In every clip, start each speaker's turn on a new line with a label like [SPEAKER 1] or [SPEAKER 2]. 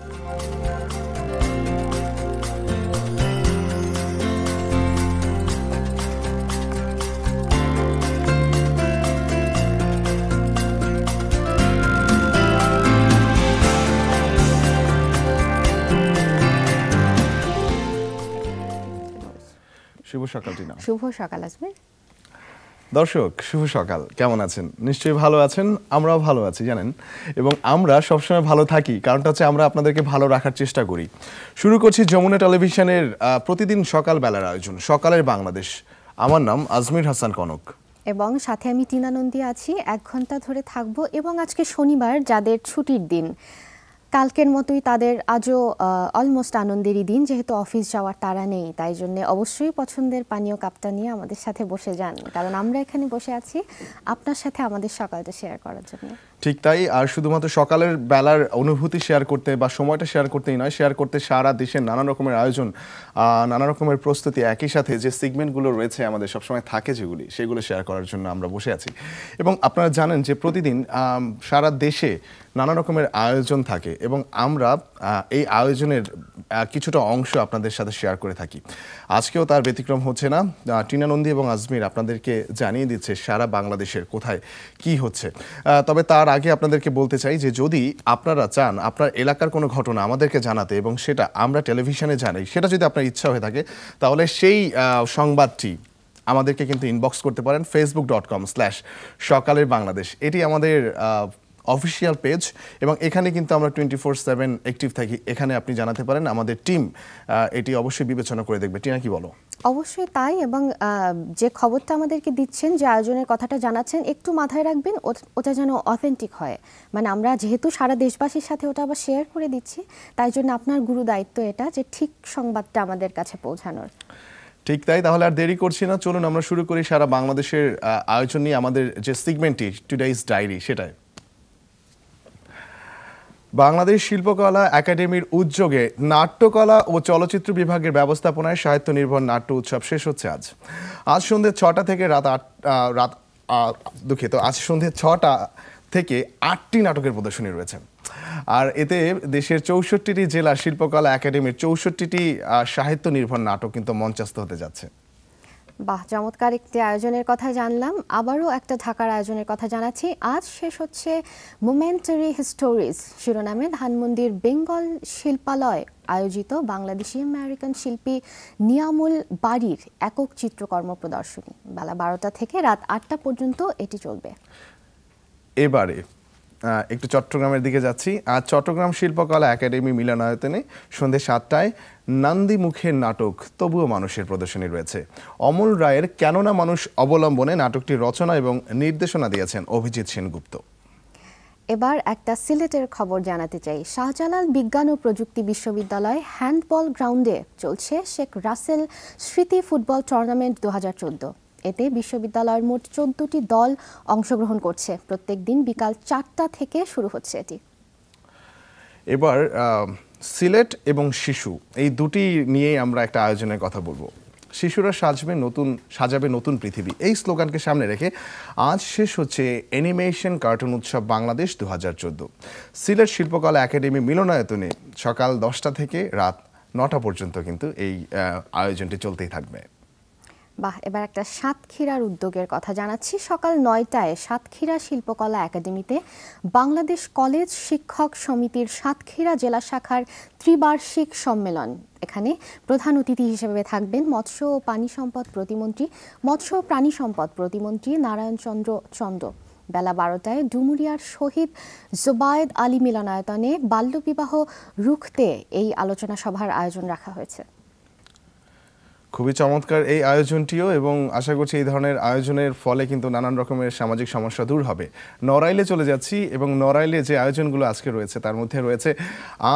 [SPEAKER 1] শুভ সকাল টিনা।
[SPEAKER 2] শুভ সকাল আজমির।
[SPEAKER 1] দর্শক শুভ সকাল, কেমন আছেন? নিশ্চয়ই ভালো আছেন, আমরাও ভালো আছি জানেন, এবং আমরা সবসময় ভালো থাকি কারণটা হচ্ছে আমরা আপনাদেরকে ভালো রাখার চেষ্টা করি। শুরু করছি যমুনা টেলিভিশনের প্রতিদিন সকাল বেলার আয়োজন সকালের বাংলাদেশ। আমার নাম আজমির হাসান কনক
[SPEAKER 2] এবং সাথে আমি টিনা নন্দী আছি। 1 ঘন্টা ধরে থাকবো এবং আজকে শনিবার, যাদের ছুটির দিন, কালকের মতোই তাদের আজও অলমোস্ট আনন্দেরই দিন, যেহেতু অফিস যাওয়ার তাড়া নেই। তাই জন্য অবশ্যই পছন্দের পানীয় কাপটা নিয়ে আমাদের সাথে বসে যান, কারণ আমরা এখানে বসে আছি আপনার সাথে আমাদের সকালটা শেয়ার করার জন্য।
[SPEAKER 1] ঠিক তাই, আর শুধুমাত্র সকালের বেলার অনুভূতি শেয়ার করতে বা সময়টা শেয়ার করতেই নয়, শেয়ার করতে সারা দেশের নানা রকমের আয়োজন, নানা রকমের প্রস্তুতি, একই সাথে যে সেগমেন্টগুলো রয়েছে আমাদের সবসময় থাকে যেগুলি, সেগুলো শেয়ার করার জন্য আমরা বসে আছি। এবং আপনারা জানেন যে প্রতিদিন সারা দেশে নানা রকমের আয়োজন থাকে এবং আমরা এই আয়োজনের কিছুটা অংশ আপনাদের সাথে শেয়ার করে থাকি। আজকেও তার ব্যতিক্রম হচ্ছে না। টিনা নন্দী এবং আজমির আপনাদেরকে জানিয়ে দিচ্ছে সারা বাংলাদেশের কোথায় কি হচ্ছে। তবে তার আগে আপনাদেরকে বলতে চাই যে যদি আপনারা চান আপনার এলাকার কোনো ঘটনা আমাদেরকে জানাতে এবং সেটা আমরা টেলিভিশনে জানাই, সেটা যদি আপনার ইচ্ছা হয়ে থাকে, তাহলে সেই সংবাদটি আমাদেরকে কিন্তু ইনবক্স করতে পারেন facebook.com/সকালের বাংলাদেশ। এটি আমাদের অফিসিয়াল পেজ এবং এখানে কিন্তু আমরা 24/7 অ্যাক্টিভ থাকি। এখানে আপনি জানাতে পারেন, আমাদের টিম এটি অবশ্যই বিবেচনা করে দেখবে। টিনা, কি বলো?
[SPEAKER 2] অবশ্যই তাই, এবং যে খবরটা আমাদেরকে দিচ্ছেন, যে আয়োজনের কথাটা জানাচ্ছেন, একটু মাথায় রাখবেন ওটা যেন অথেন্টিক হয়। মানে আমরা যেহেতু সারা দেশবাসীর সাথে ওটা আবার শেয়ার করে দিচ্ছি, তাই জন্য আপনার গুরু দায়িত্ব এটা, যে ঠিক সংবাদটা আমাদের কাছে পৌঁছানোর।
[SPEAKER 1] ঠিক তাই, তাহলে আর দেরি করছি না, চলুন আমরা শুরু করি সারা বাংলাদেশের আয়োজন নিয়ে আমাদের যে সেগমেন্টটি টুডেইজ ডায়েরি, সেটাই। বাংলাদেশ শিল্পকলা একাডেমির উদ্যোগে নাট্যকলা ও চলচ্চিত্র বিভাগের ব্যবস্থাপনায় সাহিত্য নির্ভর নাট্য উৎসব শেষ হচ্ছে আজ সন্ধ্যে 6টা থেকে আজ সন্ধ্যে 6টা থেকে 8টি নাটকের প্রদর্শনী রয়েছে। আর এতে দেশের 64টি জেলা শিল্পকলা একাডেমির 64টি সাহিত্য নির্ভর নাটক কিন্তু মঞ্চস্থ হতে যাচ্ছে।
[SPEAKER 2] বাহ, চমৎকার একটি আয়োজনের কথা জানলাম। আবারও একটা ঢাকার আয়োজনের কথা জানাচ্ছি। আজ শেষ হচ্ছে মোমেন্টারি হিস্টোরিজ শিরোনামে ধানমন্ডির বেঙ্গল শিল্পালয় আয়োজিত বাংলাদেশি আমেরিকান শিল্পী নিয়ামুল বাড়ির একক চিত্রকর্ম প্রদর্শনী। বেলা 12টা থেকে রাত 8টা পর্যন্ত এটি চলবে।
[SPEAKER 1] এবারে একটু চট্টগ্রামের দিকে যাচ্ছি। আজ চট্টগ্রাম শিল্পকলা একাডেমি মিলনায়তনে সন্ধ্যে 7টায় নান্দি মুখের নাটক তবুও মানুষের প্রদর্শনী রয়েছে। অমল রায়ের কেননা মানুষ অবলম্বনে নাটকটির রচনা এবং নির্দেশনা দিয়েছেন অভিজিৎ সেনগুপ্ত।
[SPEAKER 2] এবার একটা সিলেটের খবর জানাতে চাই। শাহজালাল বিজ্ঞান ও প্রযুক্তি বিশ্ববিদ্যালয় হ্যান্ডবল গ্রাউন্ডে চলছে শেখ রাসেল স্মৃতি ফুটবল টুর্নামেন্ট 2014। এতে বিশ্ববিদ্যালয়ের মোট 14টি দল অংশগ্রহণ করছে। প্রত্যেক দিন বিকাল 4টা থেকে শুরু হচ্ছে এটি।
[SPEAKER 1] এবার সিলেট এবং শিশু, এই দুটি নিয়েই আমরা একটা আয়োজনের কথা বলবো। শিশুরা সাজাবে নতুন পৃথিবী, এই স্লোগানকে সামনে রেখে আজ শেষ হচ্ছে অ্যানিমেশন কার্টুন উৎসব বাংলাদেশ 2014। সিলেট শিল্পকলা একাডেমি মিলনায়তনে সকাল 10টা থেকে রাত 9টা পর্যন্ত কিন্তু এই আয়োজনটি চলতেই থাকবে।
[SPEAKER 2] বাহ, এবার একটা সাতক্ষীরার উদ্যোগের কথা জানাচ্ছি। সকাল 9টায় সাতক্ষীরা শিল্পকলা একাডেমিতে বাংলাদেশ কলেজ শিক্ষক সমিতির সাতক্ষীরা জেলা শাখার ত্রিবার্ষিক সম্মেলন। এখানে প্রধান অতিথি হিসেবে থাকবেন মৎস্য ও প্রাণী সম্পদ প্রতিমন্ত্রী নারায়ণ চন্দ্র। বেলা 12টায় ডুমুরিয়ার শহীদ জোবায়েদ আলী মিলনায়তনে বাল্যবিবাহ রুখতে এই আলোচনা সভার আয়োজন রাখা হয়েছে।
[SPEAKER 1] খুবই চমৎকার এই আয়োজনটিও, এবং আশা করছি এই ধরনের আয়োজনের ফলে কিন্তু নানান রকমের সামাজিক সমস্যা দূর হবে। নড়াইলে চলে যাচ্ছি, এবং নড়াইলে যে আয়োজনগুলো আজকে রয়েছে তার মধ্যে রয়েছে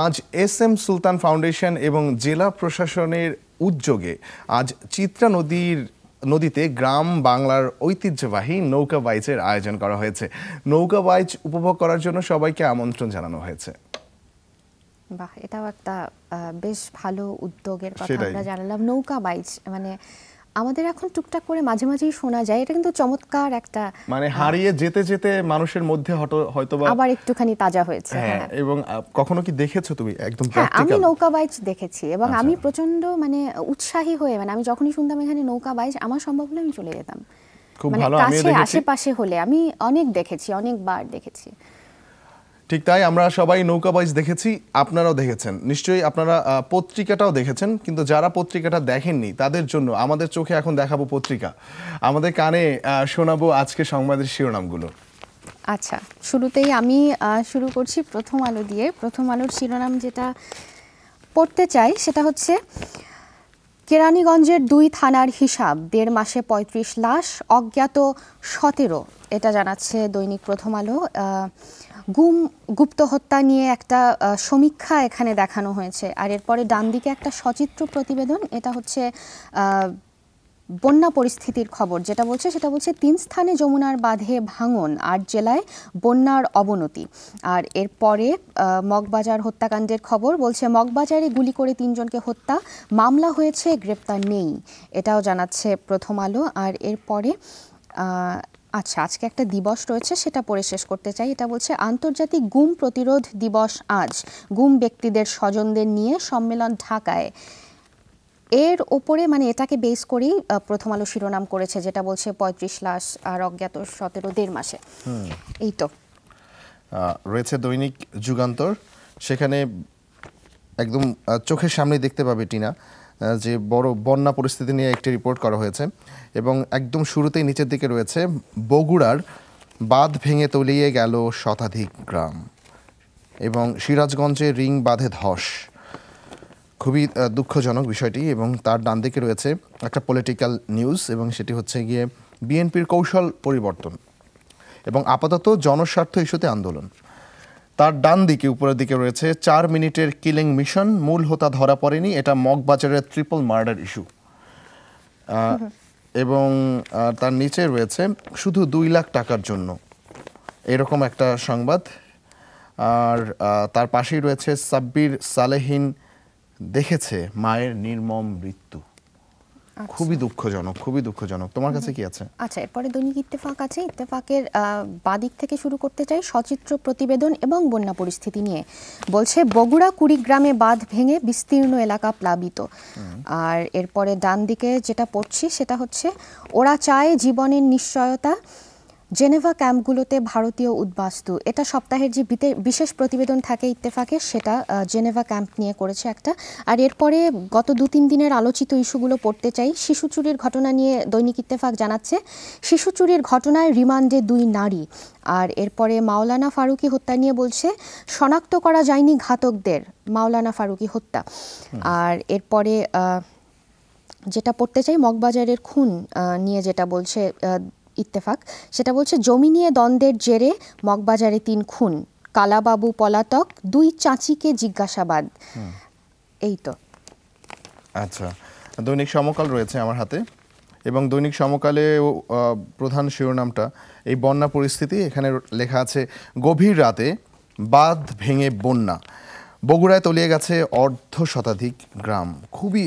[SPEAKER 1] আজ SM সুলতান ফাউন্ডেশন এবং জেলা প্রশাসনের উদ্যোগে আজ চিত্রা নদীতে গ্রাম বাংলার ঐতিহ্যবাহী নৌকা বাইচের আয়োজন করা হয়েছে। নৌকা বাইচ উপভোগ করার জন্য সবাইকে আমন্ত্রণ জানানো হয়েছে।
[SPEAKER 2] বাহ, এটাও একটা বেশ ভালো উদ্যোগের কথা আমরা জানালাম। নৌকা বাইচ মানে আমাদের এখন টুকটাক করে মাঝে মাঝেই শোনা যায়, এটা কিন্তু চমৎকার একটা,
[SPEAKER 1] মানে হারিয়ে যেতে যেতে মানুষের মধ্যে হয়তোবা
[SPEAKER 2] আবার একটুখানি তাজা হয়েছে।
[SPEAKER 1] হ্যাঁ, এবং কখনো কি দেখেছো তুমি একদম
[SPEAKER 2] হ্যাঁ, আমি
[SPEAKER 1] প্র্যাকটিক্যাল?
[SPEAKER 2] নৌকা বাইচ দেখেছি এবং
[SPEAKER 1] আচ্ছা।
[SPEAKER 2] আমি প্রচন্ড মানে উৎসাহী হয়ে, মানে আমি যখনই শুনতাম এখানে নৌকা বাইচ, আমার সম্ভব হলে আমি চলে যেতাম।
[SPEAKER 1] খুব
[SPEAKER 2] মানে
[SPEAKER 1] ভালো, আমিও
[SPEAKER 2] কাছে
[SPEAKER 1] দেখেছি।
[SPEAKER 2] আশেপাশে হলে আমি অনেক দেখেছি, অনেকবার দেখেছি।
[SPEAKER 1] ঠিক তাই, আমরা সবাই নৌকা বাইচ দেখেছি, আপনারাও দেখেছেন নিশ্চয়ই। আপনারা পত্রিকাটাও দেখেছেন, কিন্তু যারা পত্রিকাটা দেখেননি তাদের জন্য আমাদের চোখে এখন দেখাবো পত্রিকা, আমাদের কানে শোনাবো আজকে সংবাদের শিরোনামগুলো।
[SPEAKER 2] আচ্ছা, শুরুতেই আমি শুরু করছি প্রথম আলো দিয়ে। প্রথম আলোর শিরোনাম যেটা পড়তে চাই সেটা হচ্ছে কেরানীগঞ্জের 2 থানার হিসাব, 1.5 মাসে 35 লাশ, অজ্ঞাত 17। এটা জানাচ্ছে দৈনিক প্রথম আলো। গুপ্ত হত্যা নিয়ে একটা সমীক্ষা এখানে দেখানো হয়েছে। আর এরপরে ডান দিকে একটা সচিত্র প্রতিবেদন, এটা হচ্ছে বন্যা পরিস্থিতির খবর। যেটা বলছে সেটা বলছে 3 স্থানে যমুনার বাঁধে ভাঙন, 8 জেলায় বন্যার অবনতি। আর এরপরে মগবাজার হত্যাকাণ্ডের খবর বলছে মগবাজারে গুলি করে 3 জনকে হত্যা, মামলা হয়েছে, গ্রেপ্তার নেই। এটাও জানাচ্ছে প্রথম আলো। আর এরপরে আচ্ছা, আজকে একটা দিবস রয়েছে, সেটা পড়ে শেষ করতে চাই। এটা বলছে আন্তর্জাতিক গুম প্রতিরোধ দিবস আজ, গুম ব্যক্তিদের স্বজনদের নিয়ে সম্মেলন ঢাকায়। এর ওপরে মানে এটাকে বেস করেই প্রথম আলো শিরোনাম করেছে, যেটা বলছে 35 লাশ আর অজ্ঞাত 17, 1.5 মাসে। এই তো
[SPEAKER 1] রয়েছে দৈনিক যুগান্তর, সেখানে একদম চোখের সামনে দেখতে পাবে টিনা যে বড় বন্যা পরিস্থিতি নিয়ে একটি রিপোর্ট করা হয়েছে, এবং একদম শুরুতেই নিচের দিকে রয়েছে বগুড়ার বাঁধ ভেঙে তলিয়ে গেল শতাধিক গ্রাম, এবং সিরাজগঞ্জে রিং বাঁধে ধস। খুবই দুঃখজনক বিষয়টি। এবং তার ডান দিকে রয়েছে একটা পলিটিক্যাল নিউজ, এবং সেটি হচ্ছে গিয়ে বিএনপির কৌশল পরিবর্তন এবং আপাতত জনস্বার্থ ইস্যুতে আন্দোলন। তার ডান দিকে উপরের দিকে রয়েছে 4 মিনিটের কিলিং মিশন, মূল হোতা ধরা পড়েনি, এটা মগবাজারের ট্রিপল মার্ডার ইস্যু। এবং তার নিচে রয়েছে শুধু 2 লাখ টাকার জন্য, এরকম একটা সংবাদ। আর তার পাশেই রয়েছে সাব্বির সালেহীন দেখেছে মায়ের নির্মম মৃত্যু। খুবই দুঃখজনক, খুবই দুঃখজনক। তোমার কাছে কি আছে?
[SPEAKER 2] আচ্ছা, এরপরে দৈনিক ইত্তেফাক আছে। ইত্তেফাকের বাদিক থেকে শুরু করতে চাই, সচিত্র প্রতিবেদন এবং বন্যা পরিস্থিতি নিয়ে। বলছে বগুড়া কুড়িগ্রামে বাঁধ ভেঙে বিস্তীর্ণ এলাকা প্লাবিত। আর এরপরে ডান দিকে যেটা পড়ছি সেটা হচ্ছে ওরা চায় জীবনের নিশ্চয়তা, জেনেভা ক্যাম্পগুলোতে ভারতীয় উদ্বাস্তু। এটা সপ্তাহের যে বিশেষ প্রতিবেদন থাকে ইত্তেফাকের, সেটা জেনেভা ক্যাম্প নিয়ে করেছে একটা। আর এরপরে গত 2-3 দিনের আলোচিত ইস্যুগুলো পড়তে চাই। শিশু চুরির ঘটনা নিয়ে দৈনিক ইত্তেফাক জানাচ্ছে শিশু চুরির ঘটনায় রিমান্ডে 2 নারী। আর এরপরে মাওলানা ফারুকী হত্যা নিয়ে বলছে শনাক্ত করা যায়নি ঘাতকদের, মাওলানা ফারুকী হত্যা। আর এরপরে যেটা পড়তে চাই মগবাজারের খুন নিয়ে যেটা বলছে ইত্তেফাক, সেটা বলছে জমি নিয়ে দ্বন্দ্বের জেরে মগবাজারে 3 খুন, কালাবাবু পলাতক, 2 চাচিকে জিজ্ঞাসাবাদ। এই তো।
[SPEAKER 1] আচ্ছা, দৈনিক সমকাল রয়েছে আমার হাতে, এবং দৈনিক সমকালে প্রধান শিরোনামটা এই বন্যা পরিস্থিতি। এখানে লেখা আছে গভীর রাতে বাঁধ ভেঙে বন্যা, বগুড়ায় তলিয়ে গেছে 1/2 গ্রাম। খুবই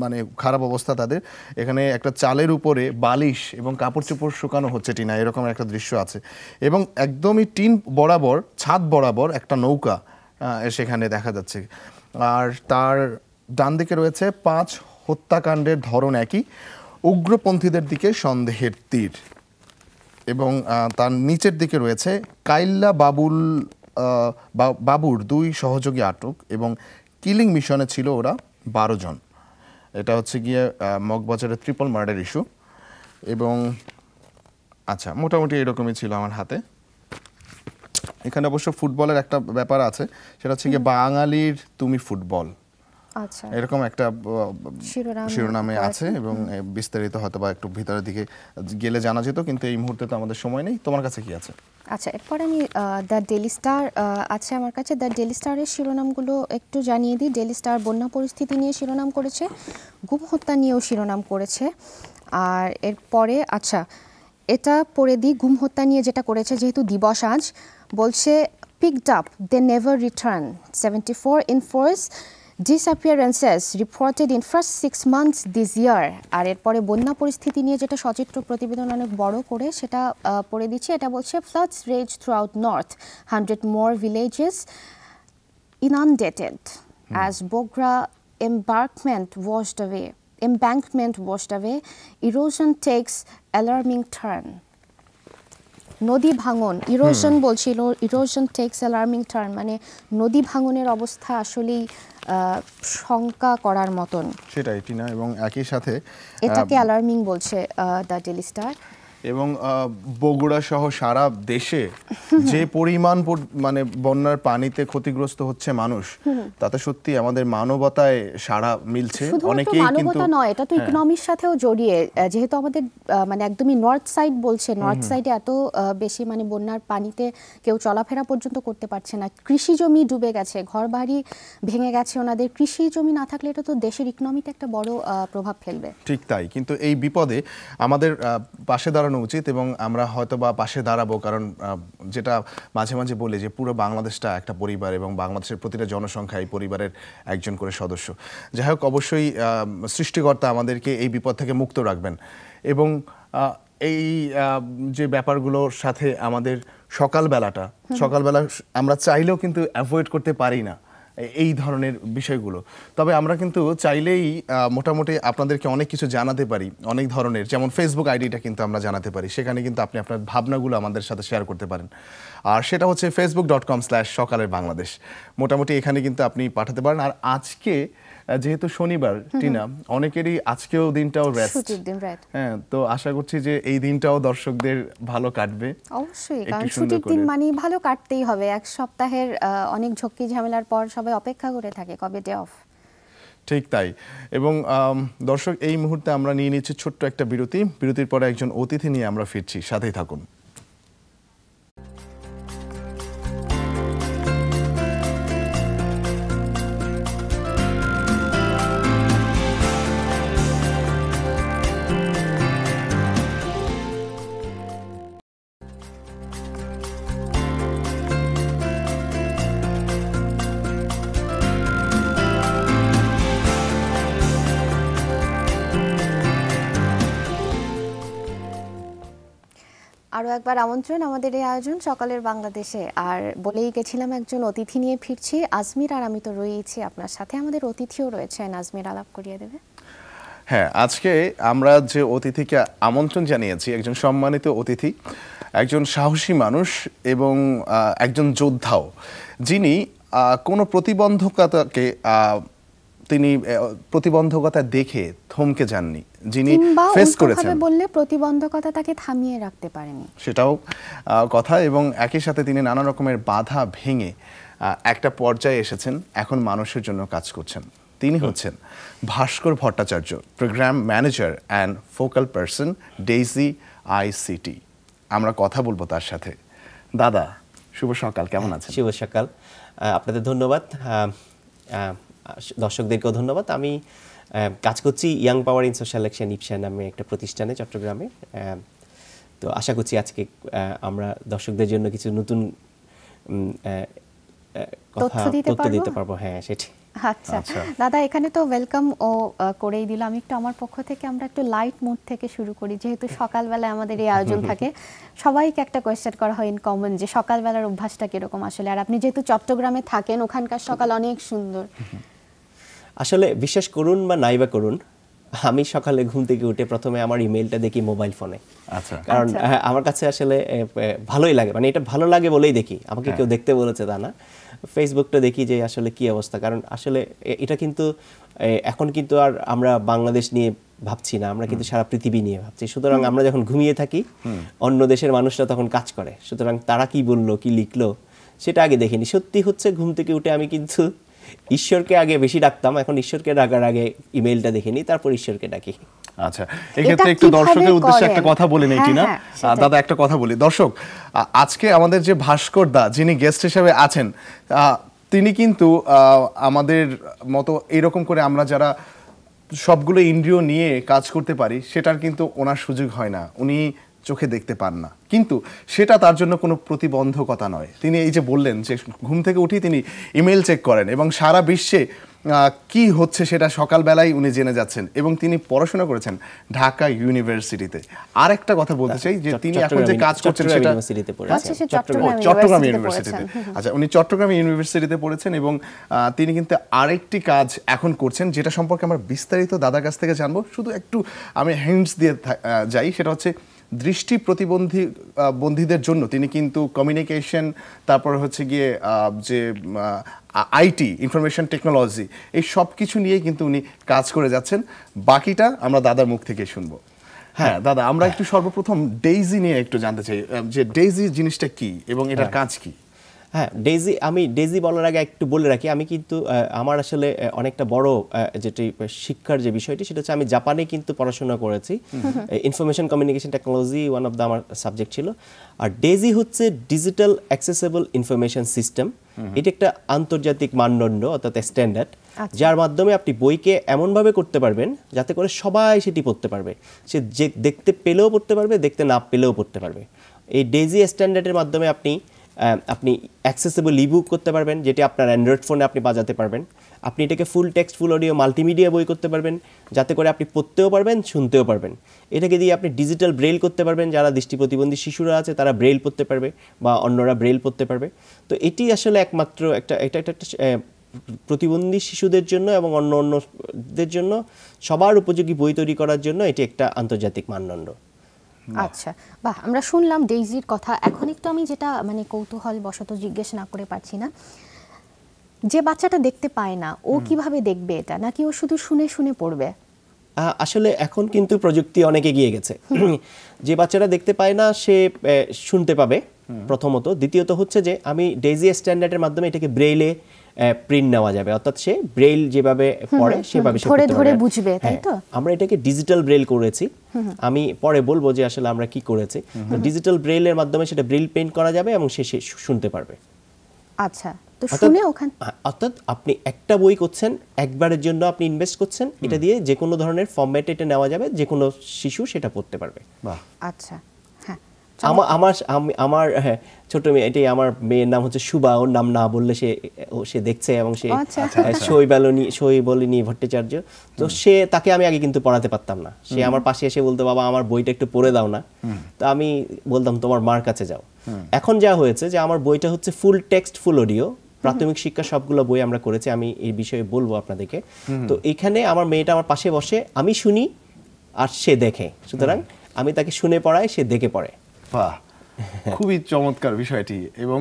[SPEAKER 1] মানে খারাপ অবস্থা তাদের। এখানে একটা চালের উপরে বালিশ এবং কাপড় চোপড় শুকানো হচ্ছে টিনা, এরকম একটা দৃশ্য আছে। এবং একদমই টিন বরাবর, ছাদ বরাবর একটা নৌকা সেখানে দেখা যাচ্ছে। আর তার ডান দিকে রয়েছে 5 হত্যাকাণ্ডের ধরন একই, উগ্রপন্থীদের দিকে সন্দেহের তীর। এবং তার নিচের দিকে রয়েছে কাইল্লা বাবুর 2 সহযোগী আটক, এবং কিলিং মিশনে ছিল ওরা 12 জন। এটা হচ্ছে গিয়ে মগবাজারের ট্রিপল মার্ডার ইস্যু। এবং আচ্ছা, মোটামুটি এরকমই ছিল আমার হাতে। এখানে অবশ্য ফুটবলের একটা ব্যাপার আছে, সেটা হচ্ছে গিয়ে বাঙালির তুমি ফুটবল,
[SPEAKER 2] আচ্ছা,
[SPEAKER 1] এরকম একটা শিরোনামে আছে। এবং বিস্তারিত হয়তো বা একটু ভিতরের দিকে গেলে জানা যেত, কিন্তু এই মুহূর্তে তো আমাদের সময় নেই। তোমার কাছে কি আছে?
[SPEAKER 2] আচ্ছা, এরপর আমি দ্য ডেইলি স্টার আছে আমার কাছে। দ্য ডেইলি স্টারের শিরোনামগুলো একটু জানিয়ে দিই। ডেইলি স্টার বন্যা পরিস্থিতি নিয়ে শিরোনাম করেছে, গুম হত্যা নিয়েও শিরোনাম করেছে। আর এরপরে আচ্ছা, এটা পড়ে দিই, গুম হত্যা নিয়ে যেটা করেছে, যেহেতু দিবস আজ, বলছে picked up they never return, 74 in force, disappearances reported in first 6 months this year আর এরপরে বন্যা পরিস্থিতি নিয়ে যেটা সচিত্র প্রতিবেদন অনেক বড় করে সেটা পড়ে দিচ্ছি এটা বলছে floods rage throughout north 100 more villages inundated as Bogra embankment washed away erosion takes alarming turn নদী ভাঙন ইরোশন বলছিল ইরোশন টেক্স অ্যালার্মিং টার্ন মানে নদী ভাঙনের অবস্থা আসলেই শঙ্কা করার মতন
[SPEAKER 1] সেটাই টিনা এবং একই সাথে
[SPEAKER 2] এটাকে অ্যালার্মিং বলছে দ্য ডেইলি স্টার
[SPEAKER 1] এবং বগুড়া সহ সারা দেশে যে পরিমাণ মানে বন্যার পানিতে ক্ষতিগ্রস্ত হচ্ছে মানুষ তাতে সত্যি আমাদের মানবতায় সাড়া মিলছে
[SPEAKER 2] অনেকেই কিন্তু মানবতা নয় এটা তো ইকোনমির সাথেও জড়িয়ে যেহেতু আমাদের মানে একদমই নর্থ সাইড বলছে নর্থ সাইডে এত বেশি মানে বন্যার পানিতে কেউ চলাফেরা পর্যন্ত করতে পারছে না কৃষি জমি ডুবে গেছে ঘরবাড়ি ভেঙে গেছে ওনাদের কৃষি জমি না থাকলে এটা তো দেশের ইকোনমিতে একটা বড় প্রভাব ফেলবে
[SPEAKER 1] ঠিক তাই কিন্তু এই বিপদে আমাদের পাশে দাঁড়ানো উচিত এবং আমরা হয়তো বা পাশে দাঁড়াবো কারণ যেটা মাঝে মাঝে বলে যে পুরো বাংলাদেশটা একটা পরিবার এবং বাংলাদেশের প্রতিটা জনসংখ্যা এই পরিবারের একজন করে সদস্য যাই হোক অবশ্যই সৃষ্টিকর্তা আমাদেরকে এই বিপদ থেকে মুক্ত রাখবেন এবং এই যে ব্যাপারগুলোর সাথে আমাদের সকালবেলা আমরা চাইলেও কিন্তু অ্যাভয়েড করতে পারি না এই ধরনের বিষয়গুলো তবে আমরা কিন্তু চাইলেই মোটামুটি আপনাদেরকে অনেক কিছু জানাতে পারি অনেক ধরনের যেমন ফেসবুক আইডিটা কিন্তু আমরা জানাতে পারি সেখানে কিন্তু আপনি আপনার ভাবনাগুলো আমাদের সাথে শেয়ার করতে পারেন আর সেটা হচ্ছে facebook.com/সকালের বাংলাদেশ মোটামুটি এখানে কিন্তু আপনি পাঠাতে পারেন আর আজকে যেহেতু শনিবার টিনা অনেকেরই আজকেও দিনটাও রেস্ট হ্যাঁ তো আশা করছি যে এই দিনটাও দর্শকদের ভালো কাটবে
[SPEAKER 2] অবশ্যই কারণ ছুটির দিন মানে ভালো কাটতেই হবে এক সপ্তাহের অনেক ঝক্কি ঝামেলার পর সবাই অপেক্ষা করে থাকে কবে ডে অফ
[SPEAKER 1] ঠিক তাই এবং দর্শক এই মুহূর্তে আমরা নিয়ে নিচ্ছি ছোট্ট একটা বিরতির পরে একজন অতিথি নিয়ে আমরা ফিরছি সাথেই থাকুন
[SPEAKER 2] আরও একবার আমন্ত্রণ আমাদের এই আয়োজন সকালের বাংলাদেশে আর বলেই গেছিলাম একজন অতিথি নিয়ে ফিরছি আজমির আর আমি তো রয়েছি আপনার সাথে আমাদের অতিথিও রয়েছেন আজমির আলাপ করিয়ে দেবে
[SPEAKER 1] হ্যাঁ আজকে আমরা যে অতিথিকে আমন্ত্রণ জানিয়েছি একজন সম্মানিত অতিথি একজন সাহসী মানুষ এবং একজন যোদ্ধাও যিনি কোনো প্রতিবন্ধকতাকে তিনি প্রতিবন্ধকতা দেখে থমকে যাননি যিনি ফেস করেছেন
[SPEAKER 2] বললে প্রতিবন্ধকতা তাকে থামিয়ে রাখতে পারেনি
[SPEAKER 1] সেটাও কথা এবং একই সাথে তিনি নানা রকমের বাধা ভেঙে একটা পর্যায়ে এসেছেন এখন মানুষের জন্য কাজ করছেন তিনি হচ্ছেন Bhaskar Bhattacharya programme manager and focal person DAISY ICT আমরা কথা বলবো তার সাথে দাদা শুভ সকাল কেমন আছেন
[SPEAKER 3] শুভ সকাল আপনাদের ধন্যবাদ দর্শকদেরকেও ধন্যবাদ আমি কাজ করছি young power in social action YPSA নামে একটা প্রতিষ্ঠানে চট্টগ্রামে তো আশা করছি আজকে আমরা দর্শকদের জন্য কিছু নতুন
[SPEAKER 2] তথ্য দিতে
[SPEAKER 3] পারবো হ্যাঁ সেটি
[SPEAKER 2] আচ্ছা দাদা এখানে তো ওয়েলকাম ও করেই দিলাম একটু আমার পক্ষ থেকে আমরা একটু লাইট মুড থেকে শুরু করি যেহেতু সকালবেলায় আমাদের এই আয়োজন থাকে সবাইকে একটা কোয়েশ্চেন করা হয় ইন কমন যে সকালবেলার অভ্যাসটা কিরকম আসলে আর আপনি যেহেতু চট্টগ্রামে থাকেন ওখানকার সকাল অনেক সুন্দর
[SPEAKER 3] আসলে বিশ্বাস করুন বা নাই বা করুন আমি সকালে ঘুম থেকে উঠে প্রথমে আমার ইমেলটা দেখি মোবাইল ফোনে
[SPEAKER 1] আচ্ছা
[SPEAKER 3] কারণ আমার কাছে আসলে ভালোই লাগে মানে এটা ভালো লাগে বলেই দেখি আমাকে কেউ দেখতে বলেছে তা না ফেসবুকটা দেখি যে আসলে কি অবস্থা কারণ আসলে এটা কিন্তু এখন কিন্তু আর আমরা বাংলাদেশ নিয়ে ভাবছি না আমরা কিন্তু সারা পৃথিবী নিয়ে ভাবছি সুতরাং আমরা যখন ঘুমিয়ে থাকি অন্য দেশের মানুষরা তখন কাজ করে সুতরাং তারা কি বললো কি লিখলো সেটা আগে দেখিনি সত্যি হচ্ছে ঘুম থেকে উঠে আমি কিন্তু ঈশ্বরকে আগে বেশি ডাকতাম এখন ঈশ্বরকে ডাকার আগে ইমেলটা দেখিনি তারপর ঈশ্বরকে ডাকি
[SPEAKER 1] আচ্ছা এই ক্ষেত্রে একটু দর্শকের উদ্দেশ্যে একটা কথা বলে নেই কিনা দাদা একটা কথা বলি দর্শক আজকে আমাদের যে ভাস্কর দা যিনি গেস্ট হিসেবে আছেন তিনি কিন্তু আমাদের মতো এরকম করে আমরা যারা সবগুলো ইন্দ্রিয় নিয়ে কাজ করতে পারি সেটার কিন্তু ওনার সুযোগ হয় না উনি চোখে দেখতে পান না কিন্তু সেটা তার জন্য কোনো প্রতিবন্ধকতা নয় তিনি এই যে বললেন যে ঘুম থেকে উঠেই তিনি ইমেল চেক করেন এবং সারা বিশ্বে কি হচ্ছে সেটা সকালবেলায় উনি জেনে যাচ্ছেন এবং তিনি পড়াশোনা করেছেন ঢাকা ইউনিভার্সিটিতে। আর একটা কথা বলতে চাই যে তিনি এখন যে কাজ করছেন সেটা চট্টগ্রাম ইউনিভার্সিটিতে। আচ্ছা, উনি চট্টগ্রাম ইউনিভার্সিটিতে পড়েছেন এবং তিনি কিন্তু আরেকটি কাজ এখন করছেন যেটা সম্পর্কে আমরা বিস্তারিত দাদার কাছ থেকে জানবো। শুধু একটু আমি হিন্টস দিয়ে যাই, সেটা হচ্ছে দৃষ্টি বন্ধীদের জন্য তিনি কিন্তু কমিউনিকেশন, তারপর হচ্ছে গিয়ে যে আইটি, ইনফরমেশন টেকনোলজি, এই সব কিছু নিয়ে কিন্তু উনি কাজ করে যাচ্ছেন। বাকিটা আমরা দাদার মুখ থেকে শুনবো। হ্যাঁ দাদা, আমরা একটু সর্বপ্রথম ডেইজি নিয়ে একটু জানতে চাই যে ডেইজি জিনিসটা কি এবং এটার কাজ কি।
[SPEAKER 3] হ্যাঁ, আমি ডেইজি বলার আগে একটু বলে রাখি, আমি কিন্তু আমার আসলে অনেকটা বড় যেটি শিক্ষার যে বিষয়টি সেটা হচ্ছে আমি জাপানে কিন্তু পড়াশোনা করেছি। Information communication technology one of the আমার সাবজেক্ট ছিল। আর ডেইজি হচ্ছে ডিজিটাল অ্যাক্সেসেবল ইনফরমেশন সিস্টেম। এটা একটা আন্তর্জাতিক মানদণ্ড অর্থাৎ স্ট্যান্ডার্ড, যার মাধ্যমে আপনি বইকে এমনভাবে করতে পারবেন যাতে করে সবাই সেটি পড়তে পারবে। সে যে দেখতে পেলেও পড়তে পারবে, দেখতে না পেলেও পড়তে পারবে। এই ডেইজি স্ট্যান্ডার্ডের মাধ্যমে আপনি অ্যাক্সেসেবল ইবুক করতে পারবেন, যেটি আপনার অ্যান্ড্রয়েড ফোনে আপনি বাজাতে পারবেন। আপনি এটাকে ফুল টেক্সট, ফুল অডিও, মাল্টিমিডিয়া বই করতে পারবেন, যাতে করে আপনি পড়তেও পারবেন, শুনতেও পারবেন। এটাকে দিয়ে আপনি ডিজিটাল ব্রেইল করতে পারবেন, যারা দৃষ্টি প্রতিবন্ধী শিশুরা আছে তারা ব্রেইল পড়তে পারবে বা অন্যরা ব্রেইল পড়তে পারবে। তো এটি আসলে একমাত্র একটা প্রতিবন্ধী শিশুদের জন্য এবং অন্যদের জন্য সবার উপযোগী বই তৈরি করার জন্য এটি একটা আন্তর্জাতিক মানদণ্ড।
[SPEAKER 2] আচ্ছা, বাহ, আমরা শুনলাম ডেইজির কথা। এখন একটু আমি যেটা মানে কৌতূহল বশত জিজ্ঞেস না করে পারছি না, যে বাচ্চাটা দেখতে পায় না ও কিভাবে দেখবে এটা, নাকি ও শুধু শুনে শুনে পড়বে?
[SPEAKER 3] আসলে এখন কিন্তু প্রযুক্তি অনেক এগিয়ে গেছে। যে বাচ্চারা দেখতে পায় না সে শুনতে পাবে প্রথমত। দ্বিতীয়ত হচ্ছে যে আমি ডেইজি স্ট্যান্ডার্ডের মাধ্যমে এটাকে ব্রেইলে প্রিন্ট নেওয়া যাবে, অর্থাৎ সে ব্রেইল যেভাবে পড়ে সেভাবে
[SPEAKER 2] ধরে ধরে বুঝবে, তাই তো?
[SPEAKER 3] আমরা এটাকে ডিজিটাল ব্রেইল করেছি। আমি পরে বলবো যে আসলে আমরা কি করেছি। ডিজিটাল ব্রেইলের মাধ্যমে সেটা ব্রেইল পেইন্ট করা যাবে এবং সে শুনতে পারবে।
[SPEAKER 2] আচ্ছা, তো শুনে ওখানে
[SPEAKER 3] অর্থাৎ আপনি একটা বই করছেন, একবারের জন্য আপনি ইনভেস্ট করছেন, এটা দিয়ে যে কোনো ধরনের ফরম্যাটে এটা নেওয়া যাবে, যে কোনো শিশু সেটা পড়তে পারবে।
[SPEAKER 1] বাহ,
[SPEAKER 2] আচ্ছা।
[SPEAKER 3] আমার ছোট মেয়ে, এটাই আমার মেয়ের নাম হচ্ছে শুভা। ওর নাম না বললে সে দেখছে এবং সে শৈবালিনী ভট্টাচার্য। তো তাকে আমি আগে কিন্তু পড়াতে পারতাম না। সে আমার পাশে এসে বলতো, বাবা আমার বইটা একটু পড়ে দাও না। তো আমি বলতাম তোমার মার কাছে যাও। এখন যা হয়েছে যে আমার বইটা হচ্ছে ফুল টেক্সট, ফুল অডিও, প্রাথমিক শিক্ষা সবগুলো বই আমরা করেছি। আমি এই বিষয়ে বলবো আপনাদেরকে। তো এখানে আমার মেয়েটা আমার পাশে বসে, আমি শুনি আর সে দেখে। সুতরাং আমি তাকে শুনে পড়াই, সে দেখে পড়ে।
[SPEAKER 1] বাহ, খুবই চমৎকার বিষয়টি এবং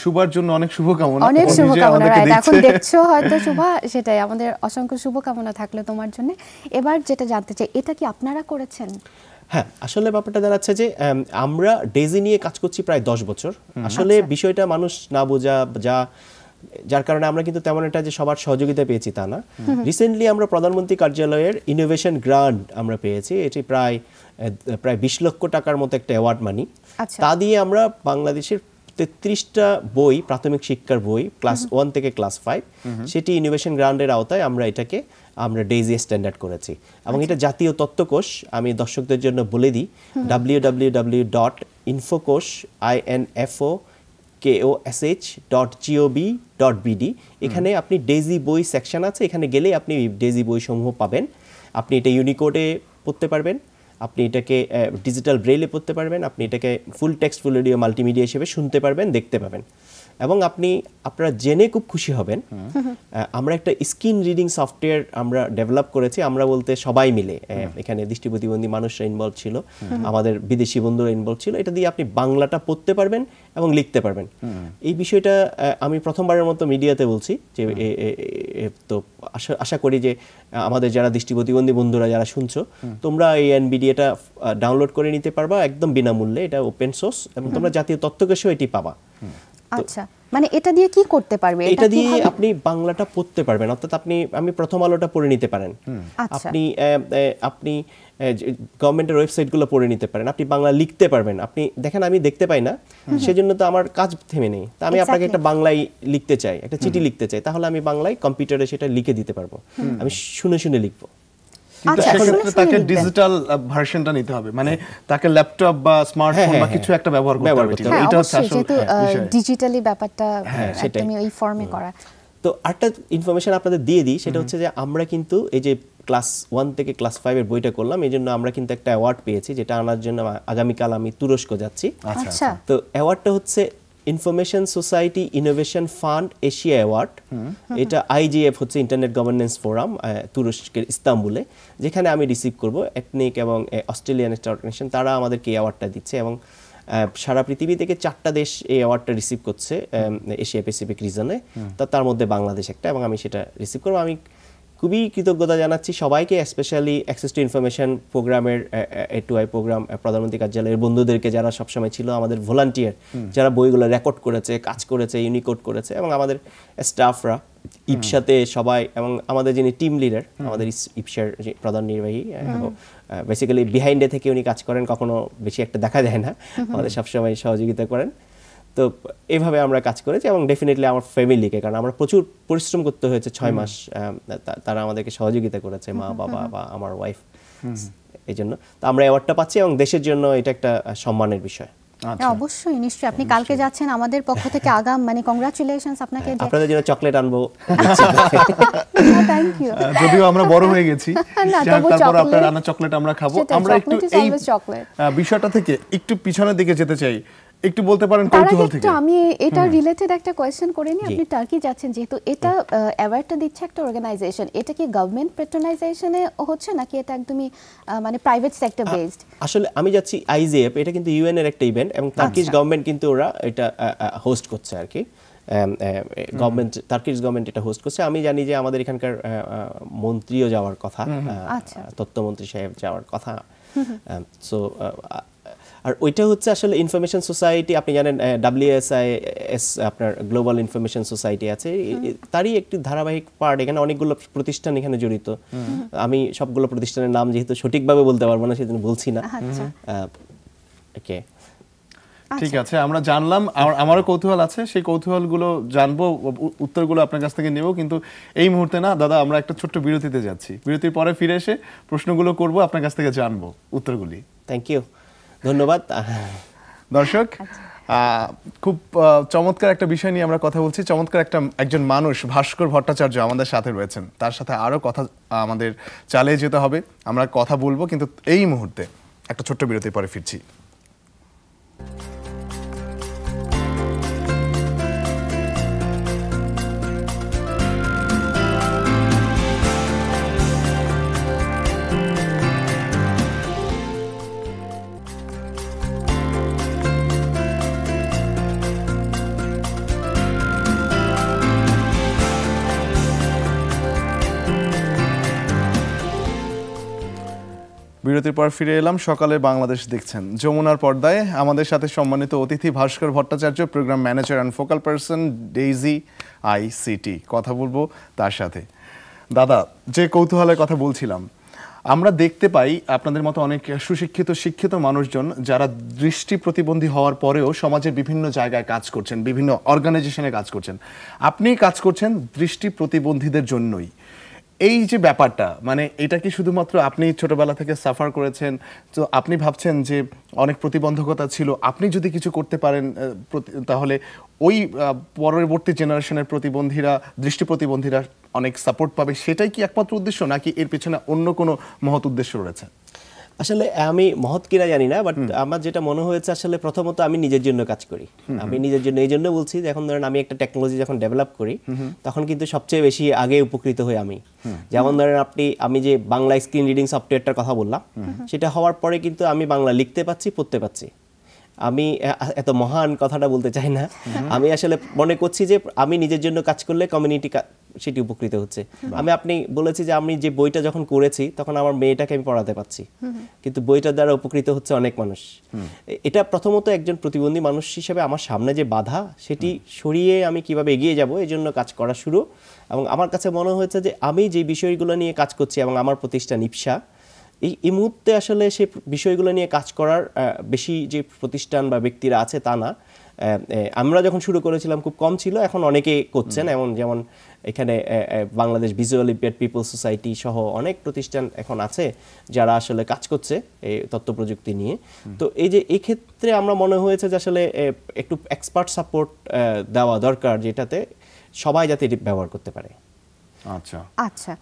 [SPEAKER 1] শুভার জন্য অনেক শুভকামনা।
[SPEAKER 2] অনেক শুভকামনা। এখন দেখছো হয়তো শুভা, সেটাই আমাদের অসংখ্য শুভকামনা থাকলো তোমার জন্য। এবার যেটা জানতে চাই, এটা কি আপনারা করেছেন?
[SPEAKER 3] হ্যাঁ, আসলে ব্যাপারটা দাঁড়াচ্ছে যে আমরা ডেইজি নিয়ে কাজ করছি প্রায় 10 বছর। আসলে বিষয়টা মানুষ না বোঝা, যার কারণে আমরা কিন্তু তেমন একটা যে সবার সহযোগিতা পেয়েছি তা না। রিসেন্টলি আমরা প্রধানমন্ত্রী কার্যালয়ের ইনোভেশন গ্রান্ট আমরা পেয়েছি। এটি প্রায় 20 লক্ষ টাকার মতো একটা অ্যাওয়ার্ড মানি। তা দিয়ে আমরা বাংলাদেশের 33টা বই, প্রাথমিক শিক্ষার বই, ক্লাস 1 থেকে ক্লাস 5, সেটি ইনোভেশন গ্রান্টের আওতায় আমরা ডেইজি স্ট্যান্ডার্ড করেছি। এবং এটা জাতীয় তথ্যকোষ, আমি দর্শকদের জন্য বলে দিই, www.infokosh.gov.bd। এখানে আপনি ডেইজি বই সেকশন আছে, এখানে গেলে আপনি ডেইজি বই সমূহ পাবেন। আপনি এটা ইউনিকোডে পড়তে পারবেন, আপনি এটাকে ডিজিটাল ব্রেইলে পড়তে পারবেন, আপনি এটাকে ফুল টেক্সট, ফুল অডিও, মাল্টিমিডিয়া হিসেবে শুনতে পারবেন, দেখতে পাবেন। এবং আপনারা জেনে খুব খুশি হবেন, আমরা একটা স্ক্রিন রিডিং সফটওয়্যার আমরা ডেভেলপ করেছি। আমরা বলতে সবাই মিলে, এখানে দৃষ্টি প্রতিবন্ধী মানুষরা ইনভলভ ছিল, আমাদের বিদেশি বন্ধুরা ইনভলভ ছিল। এটা দিয়ে আপনি বাংলাটা পড়তে পারবেন এবং লিখতে পারবেন। এই বিষয়টা আমি প্রথমবারের মতো মিডিয়াতে বলছি যে তো আশা করি যে আমাদের যারা দৃষ্টি প্রতিবন্ধী বন্ধুরা যারা শুনছো, তোমরা এই এনবিডিএটা ডাউনলোড করে নিতে পারবা একদম বিনামূল্যে। এটা ওপেন সোর্স এবং তোমরা জাতীয় তথ্যকোষেও এটি পাবা।
[SPEAKER 2] আচ্ছা, মানে এটা দিয়ে কি করতে পারবে?
[SPEAKER 3] এটা দিয়ে আপনি বাংলাটা পড়তে পারবেন, অর্থাৎ আমি প্রথম আলোটা পড়ে নিতে পারেন, আপনি গভর্নমেন্টের ওয়েবসাইটগুলো পড়ে নিতে পারেন, আপনি বাংলা লিখতে পারবেন। আপনি দেখেন আমি দেখতে পাই না, সেজন্য তো আমার কাজ থেমে নেই। তা আমি আপনাকে একটা বাংলায় লিখতে চাই, একটা চিঠি লিখতে চাই, তাহলে আমি বাংলায় কম্পিউটারে সেটা লিখে দিতে পারবো। আমি শুনে শুনে লিখবো।
[SPEAKER 1] কিন্তু সেক্ষেত্রে তাকে ডিজিটাল ভার্সনটা নিতে হবে, মানে তাকে ল্যাপটপ বা স্মার্টফোন বা কিছু একটা ব্যবহার করতে হবে।
[SPEAKER 2] এটা হচ্ছে আসলে ডিজিটালি ব্যাপারটা একদমই ওই ফর্মে করা।
[SPEAKER 3] তো তো আরেকটা ইনফরমেশন আপনাদের দিয়ে দিই, সেটা হচ্ছে যে আমরা কিন্তু এই যে ক্লাস 1 থেকে ক্লাস 5 এর বইটা করলাম, এই জন্য আমরা কিন্তু একটা অ্যাওয়ার্ড পেয়েছি, যেটা আনার জন্য আগামীকাল আমি তুরস্ক যাচ্ছি।
[SPEAKER 2] আচ্ছা,
[SPEAKER 3] তো অ্যাওয়ার্ডটা হচ্ছে information society innovation fund Asia award. এটা IGF হচ্ছে ইন্টারনেট গভর্নেন্স ফোরাম, তুরস্কের ইস্তাম্বুলে, যেখানে আমি রিসিভ করব। এথনিক এবং অস্ট্রেলিয়ান একটা অর্গানাইজেশন, তারা আমাদেরকে এই অ্যাওয়ার্ডটা দিচ্ছে এবং সারা পৃথিবী থেকে 4টা দেশ এই অ্যাওয়ার্ডটা রিসিভ করছে এশিয়া প্যাসিফিক রিজনে। তার মধ্যে বাংলাদেশ একটা, এবং আমি সেটা রিসিভ করবো। আমি খুবই কৃতজ্ঞতা জানাচ্ছি সবাইকে, স্পেশালি অ্যাক্সেস টু ইনফরমেশন প্রোগ্রামের A2I প্রোগ্রাম প্রধানমন্ত্রী কার্যালয়ের বন্ধুদেরকে, যারা সবসময় ছিল, আমাদের ভলান্টিয়ার যারা বইগুলো রেকর্ড করেছে, কাজ করেছে, ইউনিকোড করেছে, এবং আমাদের স্টাফরা, ইপসাতে সবাই, এবং আমাদের যিনি টিম লিডার, আমাদের ইপসার যে প্রধান নির্বাহী, বেসিক্যালি বিহাইন্ডে থেকে উনি কাজ করেন, কখনো বেশি একটা দেখা যায় না, আমাদের সবসময় সহযোগিতা করেন। তো এইভাবে আমরা কাজ করেছি, এবং ডেফিনেটলি আমার ফ্যামিলিকে, কারণ আমরা প্রচুর পরিশ্রম করতে হয়েছে 6 মাস, তারা আমাদেরকে সহযোগিতা করেছে, মা বাবা বা আমার ওয়াইফ। এই জন্য তো আমরা অ্যাওয়ার্ডটা পাচ্ছি, এবং দেশের জন্য এটা একটা সম্মানের বিষয়।
[SPEAKER 2] অবশ্যই, নিশ্চয়ই। আপনি কালকে যাচ্ছেন, আমাদের পক্ষ থেকে আগাম মানে কংগ্রাচুলেশনস আপনাকে।
[SPEAKER 3] আপনাদের জন্য চকলেট আনবো।
[SPEAKER 2] Thank you.
[SPEAKER 1] যদিও আমরা বড় হয়ে গেছি, তারপর আপনার আনা চকলেট আমরা খাবো। আমরা একটু এই বিষয়টা থেকে একটু পিছনের দিকে যেতে চাই, একটু বলতে পারেন কৌতূহল থেকে।
[SPEAKER 2] আমি এটা রিলেটেড একটা কোয়েশ্চেন করে নি। আপনি টার্কি যাচ্ছেন, যেহেতু এটা অ্যাওয়ার্ডটা দিচ্ছে একটা অর্গানাইজেশন, এটা কি গভর্নমেন্ট প্যাট্রোনাইজেশনে হচ্ছে নাকি এটা একদমই মানে প্রাইভেট সেক্টর বেসড?
[SPEAKER 3] আসলে আমি যাচ্ছি IGF, এটা কিন্তু UN এর একটা ইভেন্ট, এবং টার্কিশ গভর্নমেন্ট কিন্তু ওরা এটা হোস্ট করছে আর কি। গভর্নমেন্ট, টার্কিশ গভর্নমেন্ট এটা হোস্ট করছে। আমি জানি যে আমাদের এখানকার মন্ত্রীও যাওয়ার কথা, তথ্যমন্ত্রী সাহেব যাওয়ার কথা। সো আর ওইটা হচ্ছে আসলে ইনফরমেশন সোসাইটি, আপনি জানেন WSIS আপনার গ্লোবাল ইনফরমেশন সোসাইটি আছে, তারই একটি ধারাবাহিক পার্ট। এখানে অনেকগুলো প্রতিষ্ঠান এখানে জড়িত। আমি সবগুলো প্রতিষ্ঠানের নাম যেহেতু সঠিকভাবে বলতে পারবো না, সেজন্য বলছি না। ওকে,
[SPEAKER 1] ঠিক আছে, আমরা জানলাম। আমারও কৌতূহল আছে, সেই কৌতূহলগুলো জানবো, উত্তরগুলো আপনার কাছ থেকে নেব। কিন্তু এই মুহূর্তে না দাদা, আমরা একটা ছোট্ট বিরতিতে যাচ্ছি। বিরতির পরে ফিরে এসে প্রশ্নগুলো করব, আপনার কাছ থেকে জানবো উত্তরগুলি।
[SPEAKER 3] থ্যাংক ইউ, ধন্যবাদ।
[SPEAKER 1] দর্শক, খুব চমৎকার একটা বিষয় নিয়ে আমরা কথা বলছি। চমৎকার একজন মানুষ, ভাস্কর ভট্টাচার্য আমাদের সাথে রয়েছেন। তার সাথে আরও কথা আমাদের চালিয়ে যেতে হবে, আমরা কথা বলবো, কিন্তু এই মুহূর্তে একটা ছোট্ট বিরতির পরে ফিরছি। বিরতির পর ফিরে এলাম। সকালে বাংলাদেশ দেখছেন। যমুনার পর্দায় আমাদের সাথে সম্মানিত অতিথি Bhaskar Bhattacharya, programme manager and focal person, DAISY ICT। কথা বলবো তার সাথে। দাদা, যে কৌতূহলের কথা বলছিলাম, আমরা দেখতে পাই আপনাদের মতো অনেক শিক্ষিত মানুষজন যারা দৃষ্টি প্রতিবন্ধী হওয়ার পরেও সমাজের বিভিন্ন জায়গায় কাজ করছেন, বিভিন্ন অর্গানাইজেশনে কাজ করছেন। আপনি কাজ করছেন দৃষ্টি প্রতিবন্ধীদের জন্যই। এই যে ব্যাপারটা, মানে এটা কি শুধুমাত্র আপনি ছোটবেলা থেকে সাফার করেছেন, তো আপনি ভাবছেন যে অনেক প্রতিবন্ধকতা ছিল, আপনি যদি কিছু করতে পারেন তাহলে ওই পরবর্তী জেনারেশনের দৃষ্টি প্রতিবন্ধীরা অনেক সাপোর্ট পাবে, সেটাই কি একমাত্র উদ্দেশ্য, নাকি এর পেছনে অন্য কোনো মহৎ উদ্দেশ্য রয়েছে?
[SPEAKER 3] আসলে আমি মহৎ কিনা জানি না, বাট আমার যেটা মনে হয়েছে, আসলে প্রথমত আমি নিজের জন্য কাজ করি। আমি নিজের জন্য এই জন্য বলছি যে এখন ধরেন আমি একটা টেকনোলজি যখন ডেভেলপ করি, তখন কিন্তু সবচেয়ে বেশি আগে উপকৃত হই আমি। যেমন ধরেন আমি যে বাংলা স্ক্রিন রিডিং সফটওয়্যারটার কথা বললাম, সেটা হওয়ার পরে কিন্তু আমি বাংলা লিখতে পাচ্ছি, পড়তে পাচ্ছি। আমি এত মহান কথাটা বলতে চাই না, আমি আসলে মনে করছি যে আমি নিজের জন্য কাজ করলে কমিউনিটি সেটি উপকৃত হচ্ছে। আপনি বলেছি যে আমি যে বইটা যখন করেছি, তখন আমার মেয়েটাকে আমি পড়াতে পারছি, কিন্তু বইটার দ্বারা উপকৃত হচ্ছে অনেক মানুষ। এটা প্রথমত একজন প্রতিবন্ধী মানুষ হিসেবে আমার সামনে যে বাধা, সেটি সরিয়ে আমি কিভাবে এগিয়ে যাব, এই জন্য কাজ করা শুরু। এবং আমার কাছে মনে হয়েছে যে আমি যে বিষয়গুলো নিয়ে কাজ করছি, এবং আমার প্রতিষ্ঠান ইপসা, এই মুহূর্তে আসলে সেই বিষয়গুলো নিয়ে কাজ করার বেশি যে প্রতিষ্ঠান বা ব্যক্তিরা আছে তা না। আমরা যখন শুরু করেছিলাম খুব কম ছিল, এখন অনেকে করছেন। যেমন এখানে Bangladesh visual impaired people society সহ অনেক প্রতিষ্ঠান এখন আছে যারা আসলে কাজ করছে এই তথ্য প্রযুক্তি নিয়ে। তো এই ক্ষেত্রে আমরা মনে হয়েছে যে আসলে একটু এক্সপার্ট সাপোর্ট দেওয়া দরকার, যেটাতে সবাই যাতে এটি ব্যবহার করতে পারে।
[SPEAKER 1] আচ্ছা
[SPEAKER 2] আচ্ছা,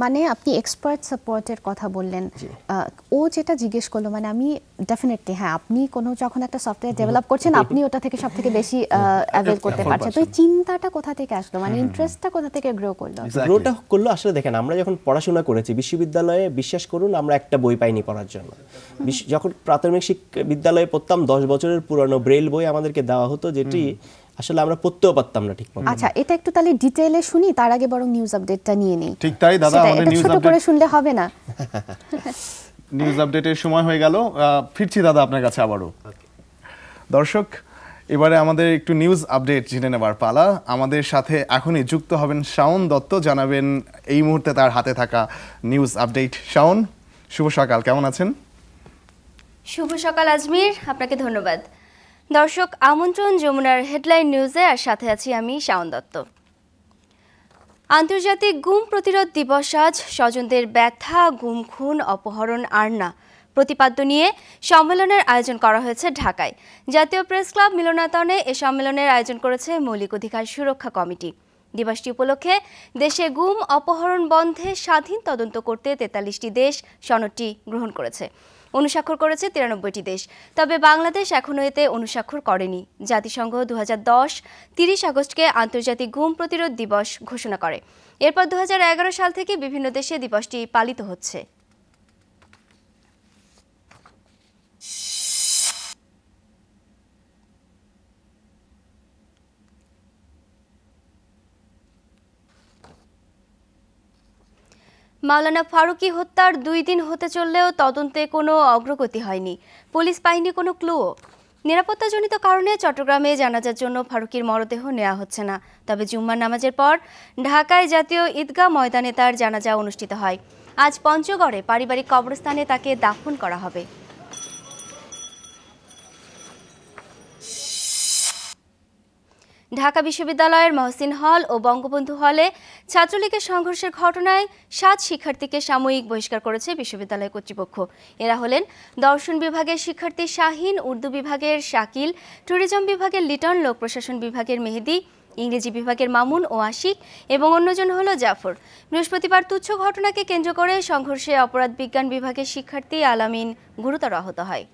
[SPEAKER 2] মানে আপনি এক্সপার্ট সাপোর্টের কথা বললেন, ও যেটা জিজ্ঞেস করলো, মানে আমি ডেফিনেটলি হ্যাঁ, আপনি কোনো যখন একটা সফটওয়্যার ডেভেলপ করছেন আপনি ওটা থেকে সব থেকে বেশি অ্যাভেল করতে পারছেন, তো এই চিন্তাটা কোথা থেকে আসলো, মানে ইন্টারেস্টটা কোথা থেকে গ্রো করলো?
[SPEAKER 3] গ্রোটা করলো আসলে দেখেন, আমরা যখন পড়াশোনা করেছি বিশ্ববিদ্যালয়ে, বিশ্বাস করুন আমরা একটা বই পাইনি পড়ার জন্য। যখন প্রাথমিক বিদ্যালয়ে পড়তাম 10 বছরের পুরনো ব্রেইল বই আমাদেরকে দেওয়া হতো, যেটি আসলে আমরা পড়তেও পারতাম না ঠিকমতো।
[SPEAKER 2] আচ্ছা, এটা একটু তাহলে ডিটেইলে শুনি, তার আগে বরং নিউজ আপডেটটা নিয়ে নেই।
[SPEAKER 1] ঠিক তাই দাদা, আমাদের নিউজ
[SPEAKER 2] আপডেট ছোট করে শুনলে হবে না।
[SPEAKER 1] নিউজ আপডেটের সময় হয়ে গেল, ফিরছি দাদা আপনার কাছে আবারও। দর্শক, এবারে আমাদের একটু নিউজ আপডেট জেনে নেবার পালা। আমাদের সাথে এখনই যুক্ত হবেন শাওন দত্ত, জানাবেন এই মুহূর্তে তার হাতে থাকা নিউজ আপডেট। শাওন, শুভ সকাল, কেমন আছেন?
[SPEAKER 4] শুভ সকাল আজমির, আপনাকে ধন্যবাদ। দর্শক, আমন্ত্রণ যমুনার হেডলাইন নিউজে, আর সাথে আছি আমি শাওন দত্ত। আন্তর্জাতিক গুম প্রতিরোধ দিবস আজ। স্বজনদের ব্যথা, গুম, খুন, অপহরণ আর না প্রতিপাদ্য নিয়ে সম্মেলনের আয়োজন করা হয়েছে ঢাকায়। জাতীয় প্রেস ক্লাব মিলনায়তনে এ সম্মেলনের আয়োজন করেছে মৌলিক অধিকার সুরক্ষা কমিটি। দিবসটি উপলক্ষে দেশে গুম, অপহরণ বন্ধে স্বাধীন তদন্ত করতে 43টি দেশ সনদটি গ্রহণ করেছে। অনুস্বাক্ষর করেছে 93টি দেশ, তবে বাংলাদেশ এখনও এতে অনুস্বাক্ষর করেনি। জাতিসংঘ 2010 30 আগস্টকে আন্তর্জাতিক গুম প্রতিরোধ দিবস ঘোষণা করে। এরপর 2011 সাল থেকে বিভিন্ন দেশে দিবসটি পালিত হচ্ছে। মাওলানা ফারুকী হত্যার 2 দিন হতে চললেও তদন্তে কোনো অগ্রগতি হয়নি, পুলিশ পায়নি কোনো ক্লুও। নিরাপত্তাজনিত কারণে চট্টগ্রামে জানাজার জন্য ফারুকীর মরদেহ নেওয়া হচ্ছে না, তবে জুম্মার নামাজের পর ঢাকায় জাতীয় ঈদগাহ ময়দানে তার জানাজা অনুষ্ঠিত হয়। আজ পঞ্চগড়ে পারিবারিক কবরস্থানে তাকে দাফন করা হবে। ঢাকা বিশ্ববিদ্যালয়ের মহসিন হল ও বঙ্গবন্ধু হলে ছাত্রলীগের সংঘর্ষের ঘটনায় 7 শিক্ষার্থীকে সাময়িক বহিষ্কার করেছে বিশ্ববিদ্যালয় কর্তৃপক্ষ। এরা হলেন দর্শন বিভাগের শিক্ষার্থী শাহিন, উর্দু বিভাগের শাকিল, ট্যুরিজম বিভাগের লিটন, লোক প্রশাসন বিভাগের মেহেদি, ইংরেজি বিভাগের মামুন ও আশিক এবং অন্যজন হল জাফর। বৃহস্পতিবার তুচ্ছ ঘটনাকে কেন্দ্র করে সংঘর্ষে অপরাধ বিজ্ঞান বিভাগের শিক্ষার্থী আলামিন গুরুতর আহত হয়।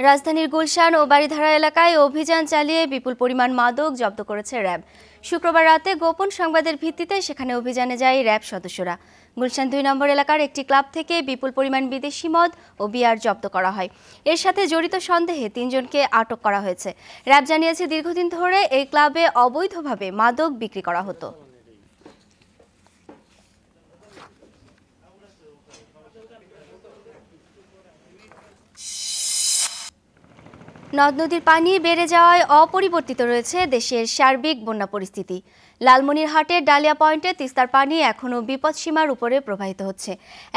[SPEAKER 4] রাজধানীর গুলশান ও বারিধারা এলাকায় অভিযান চালিয়ে বিপুল পরিমাণ মাদক জব্দ করেছে র্যাব। শুক্রবার রাতে গোপন সংবাদের ভিত্তিতে সেখানে অভিযানে যায় র্যাব সদস্যরা। গুলশান 2 নম্বর এলাকার একটি ক্লাব থেকে বিপুল পরিমাণ বিদেশি মদ ও বিয়ার জব্দ করা হয়। এর সাথে জড়িত সন্দেহে 3 জনকে আটক করা হয়েছে। র্যাব জানিয়েছে, দীর্ঘদিন ধরে এই ক্লাবে অবৈধভাবে মাদক বিক্রি করা হতো। নদ নদীর পানি বেড়ে যাওয়ায় অপরিবর্তিত রয়েছে দেশের সার্বিক বন্যা পরিস্থিতি। লালমনিরহাটের ডালিয়া পয়েন্টে তিস্তার পানি এখনও বিপদসীমার উপরে প্রবাহিত হচ্ছে।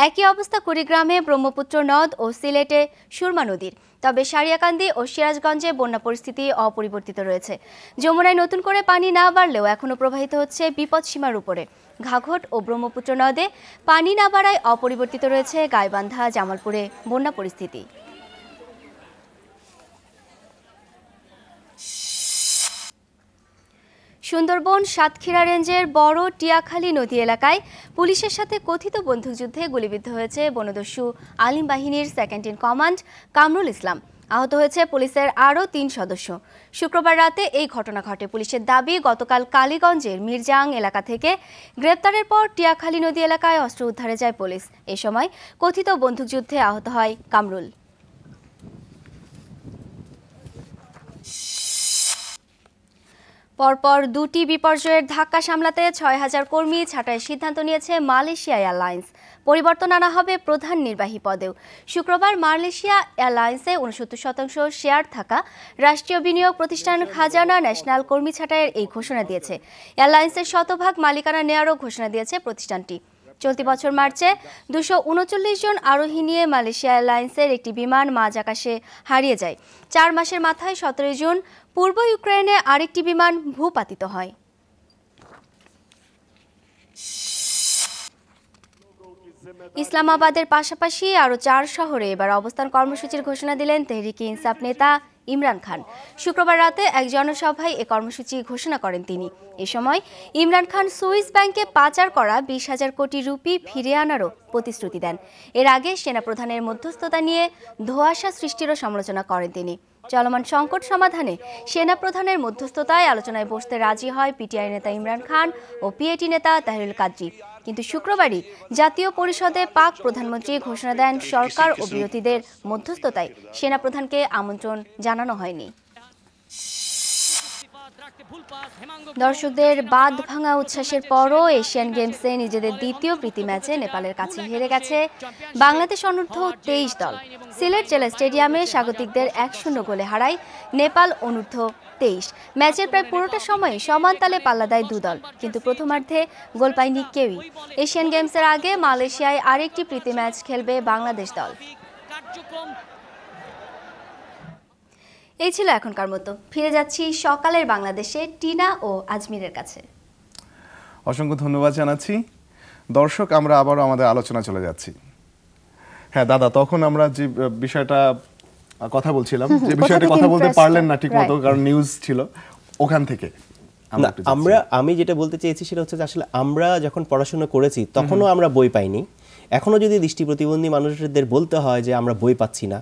[SPEAKER 4] একই অবস্থা কুড়িগ্রামে ব্রহ্মপুত্র নদ ও সিলেটে সুরমা নদীর। তবে সারিয়াকান্দি ও সিরাজগঞ্জে বন্যা পরিস্থিতি অপরিবর্তিত রয়েছে। যমুনায় নতুন করে পানি না বাড়লেও এখনও প্রবাহিত হচ্ছে বিপদসীমার উপরে। ঘাঘট ও ব্রহ্মপুত্র নদে পানি না বাড়ায় অপরিবর্তিত রয়েছে গাইবান্ধা, জামালপুরে বন্যা পরিস্থিতি। সুন্দরবন সাতক্ষীরা রেঞ্জের বড় টিয়াখালী নদী এলাকায় পুলিশের সাথে কথিত বন্দুকযুদ্ধে গুলিবিদ্ধ হয়েছে বনদস্যু আলিম বাহিনীর second in command Kamrul Islam. আহত হয়েছে পুলিশের আরও 3 সদস্য। শুক্রবার রাতে এই ঘটনা ঘটে। পুলিশের দাবি, গতকাল কালীগঞ্জের মির্জাং এলাকা থেকে গ্রেপ্তারের পর টিয়াখালী নদী এলাকায় অস্ত্র উদ্ধারে যায় পুলিশ। এ সময় কথিত বন্দুকযুদ্ধে আহত হয় কামরুল। পরপর 2টি বিপর্যয়ের ধাক্কা সামলাতে 6000 কর্মী ছাঁটাইয়ের সিদ্ধান্ত নিয়েছে মালয়েশিয়া এয়ারলাইন্স। পরিবর্তন আনা হবে প্রধান নির্বাহী পদেও। শুক্রবার মালয়েশিয়া এয়ারলাইন্সে 69% শেয়ার থাকা রাষ্ট্রীয় বিনিয়োগ প্রতিষ্ঠান খাজানা ন্যাশনাল কর্মী ছাঁটাইয়ের এই ঘোষণা দিয়েছে। এয়ারলাইন্সের শতভাগ মালিকানা নেওয়ারও ঘোষণা দিয়েছে প্রতিষ্ঠানটি। চলতি বছর মার্চে 239 জন আরোহী নিয়ে মালয়েশিয়া এয়ারলাইন্সের একটি বিমান মাঝ আকাশে হারিয়ে যায়। 4 মাসের মাথায় 17 জুন পূর্ব ইউক্রেনে আরেকটি বিমান ভূপাতিত হয়। ইসলামাবাদের পাশাপাশি আরও 4 শহরে এবার অবস্থান কর্মসূচির ঘোষণা দিলেন তেহরিকে ইনসাফ নেতা ইমরান খান। শুক্রবার রাতে এক জনসভায় এ কর্মসূচি ঘোষণা করেন তিনি। এ সময় ইমরান খান সুইস ব্যাংকে পাচার করা 20,000 কোটি রুপি ফিরিয়ে আনারও প্রতিশ্রুতি দেন। এর আগে সেনাপ্রধানের মধ্যস্থতা নিয়ে ধোঁয়াশা সৃষ্টিরও সমালোচনা করেন তিনি। চলমান সংকট সমাধানে সেনাপ্রধানের মধ্যস্থতায় আলোচনায় বসতে রাজি হয় পিটিআই নেতা ইমরান খান ও পিএটি নেতা তাহরিল কাদরি। কিন্তু শুক্রবারই জাতীয় পরিষদে পাক প্রধানমন্ত্রী ঘোষণা দেন সরকার ও বিরোধীদের মধ্যস্থতায় সেনাপ্রধানকে আমন্ত্রণ জানানো হয়নি। দর্শকদের বাঁধ ভাঙা উচ্ছ্বাসের পরও এশিয়ান গেমসে নিজেদের দ্বিতীয় প্রীতি ম্যাচে নেপালের কাছে হেরে গেছে বাংলাদেশ অনূর্ধ্ব 23 দল। সিলেট জেলা স্টেডিয়ামে স্বাগতিকদের 1-0 গোলে হারায় নেপাল অনূর্ধ্ব 23। ম্যাচের প্রায় পুরোটা সময় সমান তালে পাল্লা দেয় দুদল, কিন্তু প্রথমার্ধে গোল পায়নি কেউই। এশিয়ান গেমসের আগে মালয়েশিয়ায় আরেকটি প্রীতি ম্যাচ খেলবে বাংলাদেশ দল। এই ছিল এখনকার মতো। ফিরে যাচ্ছি সকালের বাংলাদেশে টিনা ও আজমিরের কাছে।
[SPEAKER 1] অসংখ্য ধন্যবাদ জানাচ্ছি। দর্শক, আমরা আবারও আমাদের আলোচনা চলে যাচ্ছি। হ্যাঁ দাদা, তখন আমরা যে বিষয়টা কথা বলছিলাম, যে বিষয়টা কথা বলতে পারলেন না ঠিক মতো, কারণ নিউজ ছিল, ওখান থেকে
[SPEAKER 3] আমি যেটা বলতে চেয়েছি সেটা হচ্ছে যে আসলে আমরা যখন পড়াশোনা করেছি তখনও আমরা বই পাইনি। এখনো যদি দৃষ্টি প্রতিবন্ধী মানুষদের বলতে হয় যে আমরা বই পাচ্ছি না,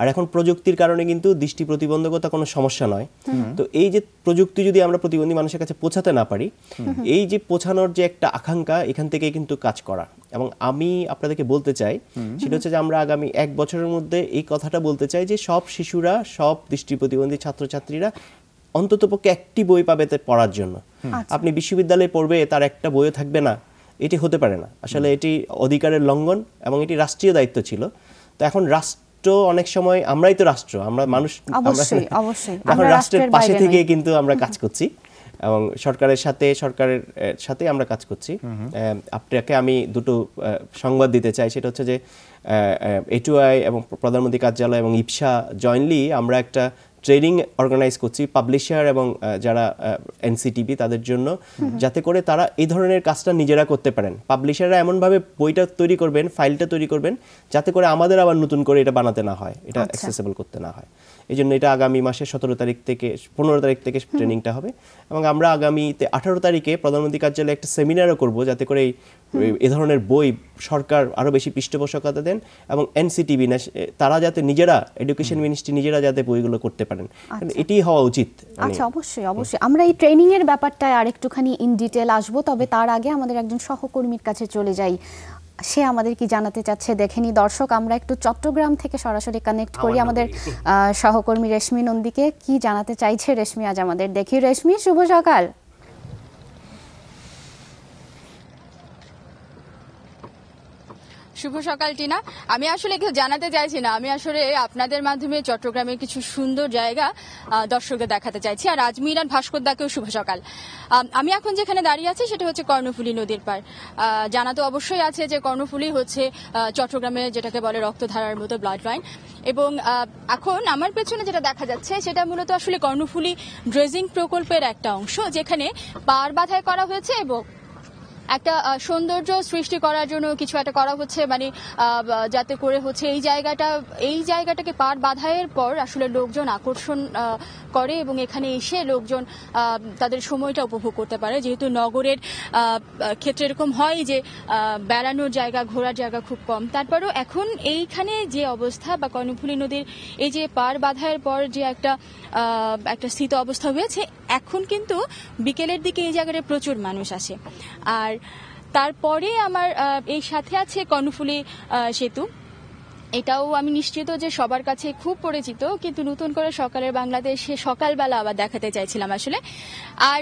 [SPEAKER 3] আর এখন প্রযুক্তির কারণে কিন্তু দৃষ্টি প্রতিবন্ধকতা কোনো সমস্যা নয়। তো এই যে প্রযুক্তি যদি আমরা প্রতিবন্ধী মানুষের কাছে পৌঁছাতে না পারি, এই যে পৌঁছানোর যে একটা আকাঙ্ক্ষা, এখান থেকে কিন্তু কাজ করা। এবং আমি আপনাদেরকে বলতে চাই সেটা হচ্ছে যে আমরা আগামী 1 বছরের মধ্যে এই কথাটা বলতে চাই যে সব শিশুরা, সব দৃষ্টি প্রতিবন্ধী ছাত্রছাত্রীরা অন্ততপক্ষে একটি বই পাবে পড়ার জন্য। আপনি বিশ্ববিদ্যালয়ে পড়বে, তার একটা বইও থাকবে না, এটি হতে পারে না। আসলে এটি অধিকারের লঙ্ঘন এবং এটি রাষ্ট্রীয় দায়িত্ব ছিল। তো এখন রাষ্ট্র অনেক সময়, আমরাই তো রাষ্ট্র, আমরা মানুষ, এখন রাষ্ট্রের পাশে থেকে কিন্তু আমরা কাজ করছি এবং সরকারের সাথে আমরা কাজ করছি। আপনাকে আমি দুটো সংবাদ দিতে চাই, সেটা হচ্ছে যে এটুআই এবং প্রধানমন্ত্রী কার্যালয় এবং ইপসা জয়েন্টলি আমরা একটা ট্রেনিং অর্গানাইজ করছি পাবলিশার এবং যারা এনসিটিভি তাদের জন্য, যাতে করে তারা এই ধরনের কাজটা নিজেরা করতে পারেন। পাবলিশাররা এমনভাবে বইটা তৈরি করবেন, ফাইলটা তৈরি করবেন, যাতে করে আমাদের আবার নতুন করে এটা বানাতে না হয়, এটা অ্যাক্সেসিবল করতে না হয়। এই জন্য এটা আগামী মাসের 15 তারিখ থেকে ট্রেনিংটা হবে। এবং আমরা আগামীতে 18 তারিখে প্রধানমন্ত্রী কার্যালয়ে একটা সেমিনারও করব, যাতে করে এই ধরনের বই সরকার আরও বেশি পৃষ্ঠপোষকতা দেন এবং এনসিটিভি তারা যাতে নিজেরা, এডুকেশন মিনিস্ট্রি নিজেরা যাতে বইগুলো করতে পারেন, এটি হওয়া উচিত।
[SPEAKER 2] আচ্ছা, অবশ্যই আমরা এই ট্রেনিং এর ব্যাপারটায় আরেকটুখানি ইন ডিটেল আসবো, তবে তার আগে আমাদের একজন সহকর্মীর কাছে চলে যাই। সে আমাদের কি জানাতে চাচ্ছে দেখেনি। দর্শক, আমরা একটু চট্টগ্রাম থেকে সরাসরি কানেক্ট করি আমাদের সহকর্মী রেশমি নন্দীকে। কি জানাতে চাইছে রেশমি আজ আমাদের, দেখি। রেশমি, শুভ সকাল।
[SPEAKER 5] শুভ সকাল টিনা। আমি আসলে কেউ জানাতে চাইছি না, আমি আসলে আপনাদের মাধ্যমে চট্টগ্রামের কিছু সুন্দর জায়গা দর্শকদের দেখাতে চাইছি। আর আজমির আর ভাস্কর দাকেও শুভ সকাল। আমি এখন যেখানে দাঁড়িয়ে আছি সেটা হচ্ছে কর্ণফুলী নদীর পাড়। জানা তো অবশ্যই আছে যে কর্ণফুলী হচ্ছে চট্টগ্রামে যেটাকে বলে রক্তধারার মতো, ব্লাড লাইন। এবং এখন আমার পেছনে যেটা দেখা যাচ্ছে সেটা মূলত আসলে কর্ণফুলী ড্রেজিং প্রকল্পের একটা অংশ, যেখানে পাড় বাঁধাই করা হয়েছে এবং একটা সৌন্দর্য সৃষ্টি করার জন্য কিছু একটা করা হচ্ছে, মানে যাতে করে হচ্ছে এই জায়গাটাকে পাড় বাঁধাইয়ের পর আসলে লোকজন আকর্ষণ করে এবং এখানে এসে লোকজন তাদের সময়টা উপভোগ করতে পারে। যেহেতু নগরের ক্ষেত্রে এরকম হয় যে বেড়ানোর জায়গা, ঘোরার জায়গা খুব কম, তারপরেও এখন এইখানে যে অবস্থা বা কর্ণফুলী নদীর এই যে পাড় বাঁধাইয়ের পর যে একটা স্থিত অবস্থা হয়েছে, এখন কিন্তু বিকেলের দিকে এই জায়গায় প্রচুর মানুষ আসে। আর তারপরে আমার এই সাথে আছে কর্ণফুলী সেতু। এটাও আমি নিশ্চিত যে সবার কাছে খুব পরিচিত, কিন্তু নতুন করে সকালের বাংলাদেশে সকালবেলা আবার দেখাতে চাইছিলাম আসলে। আর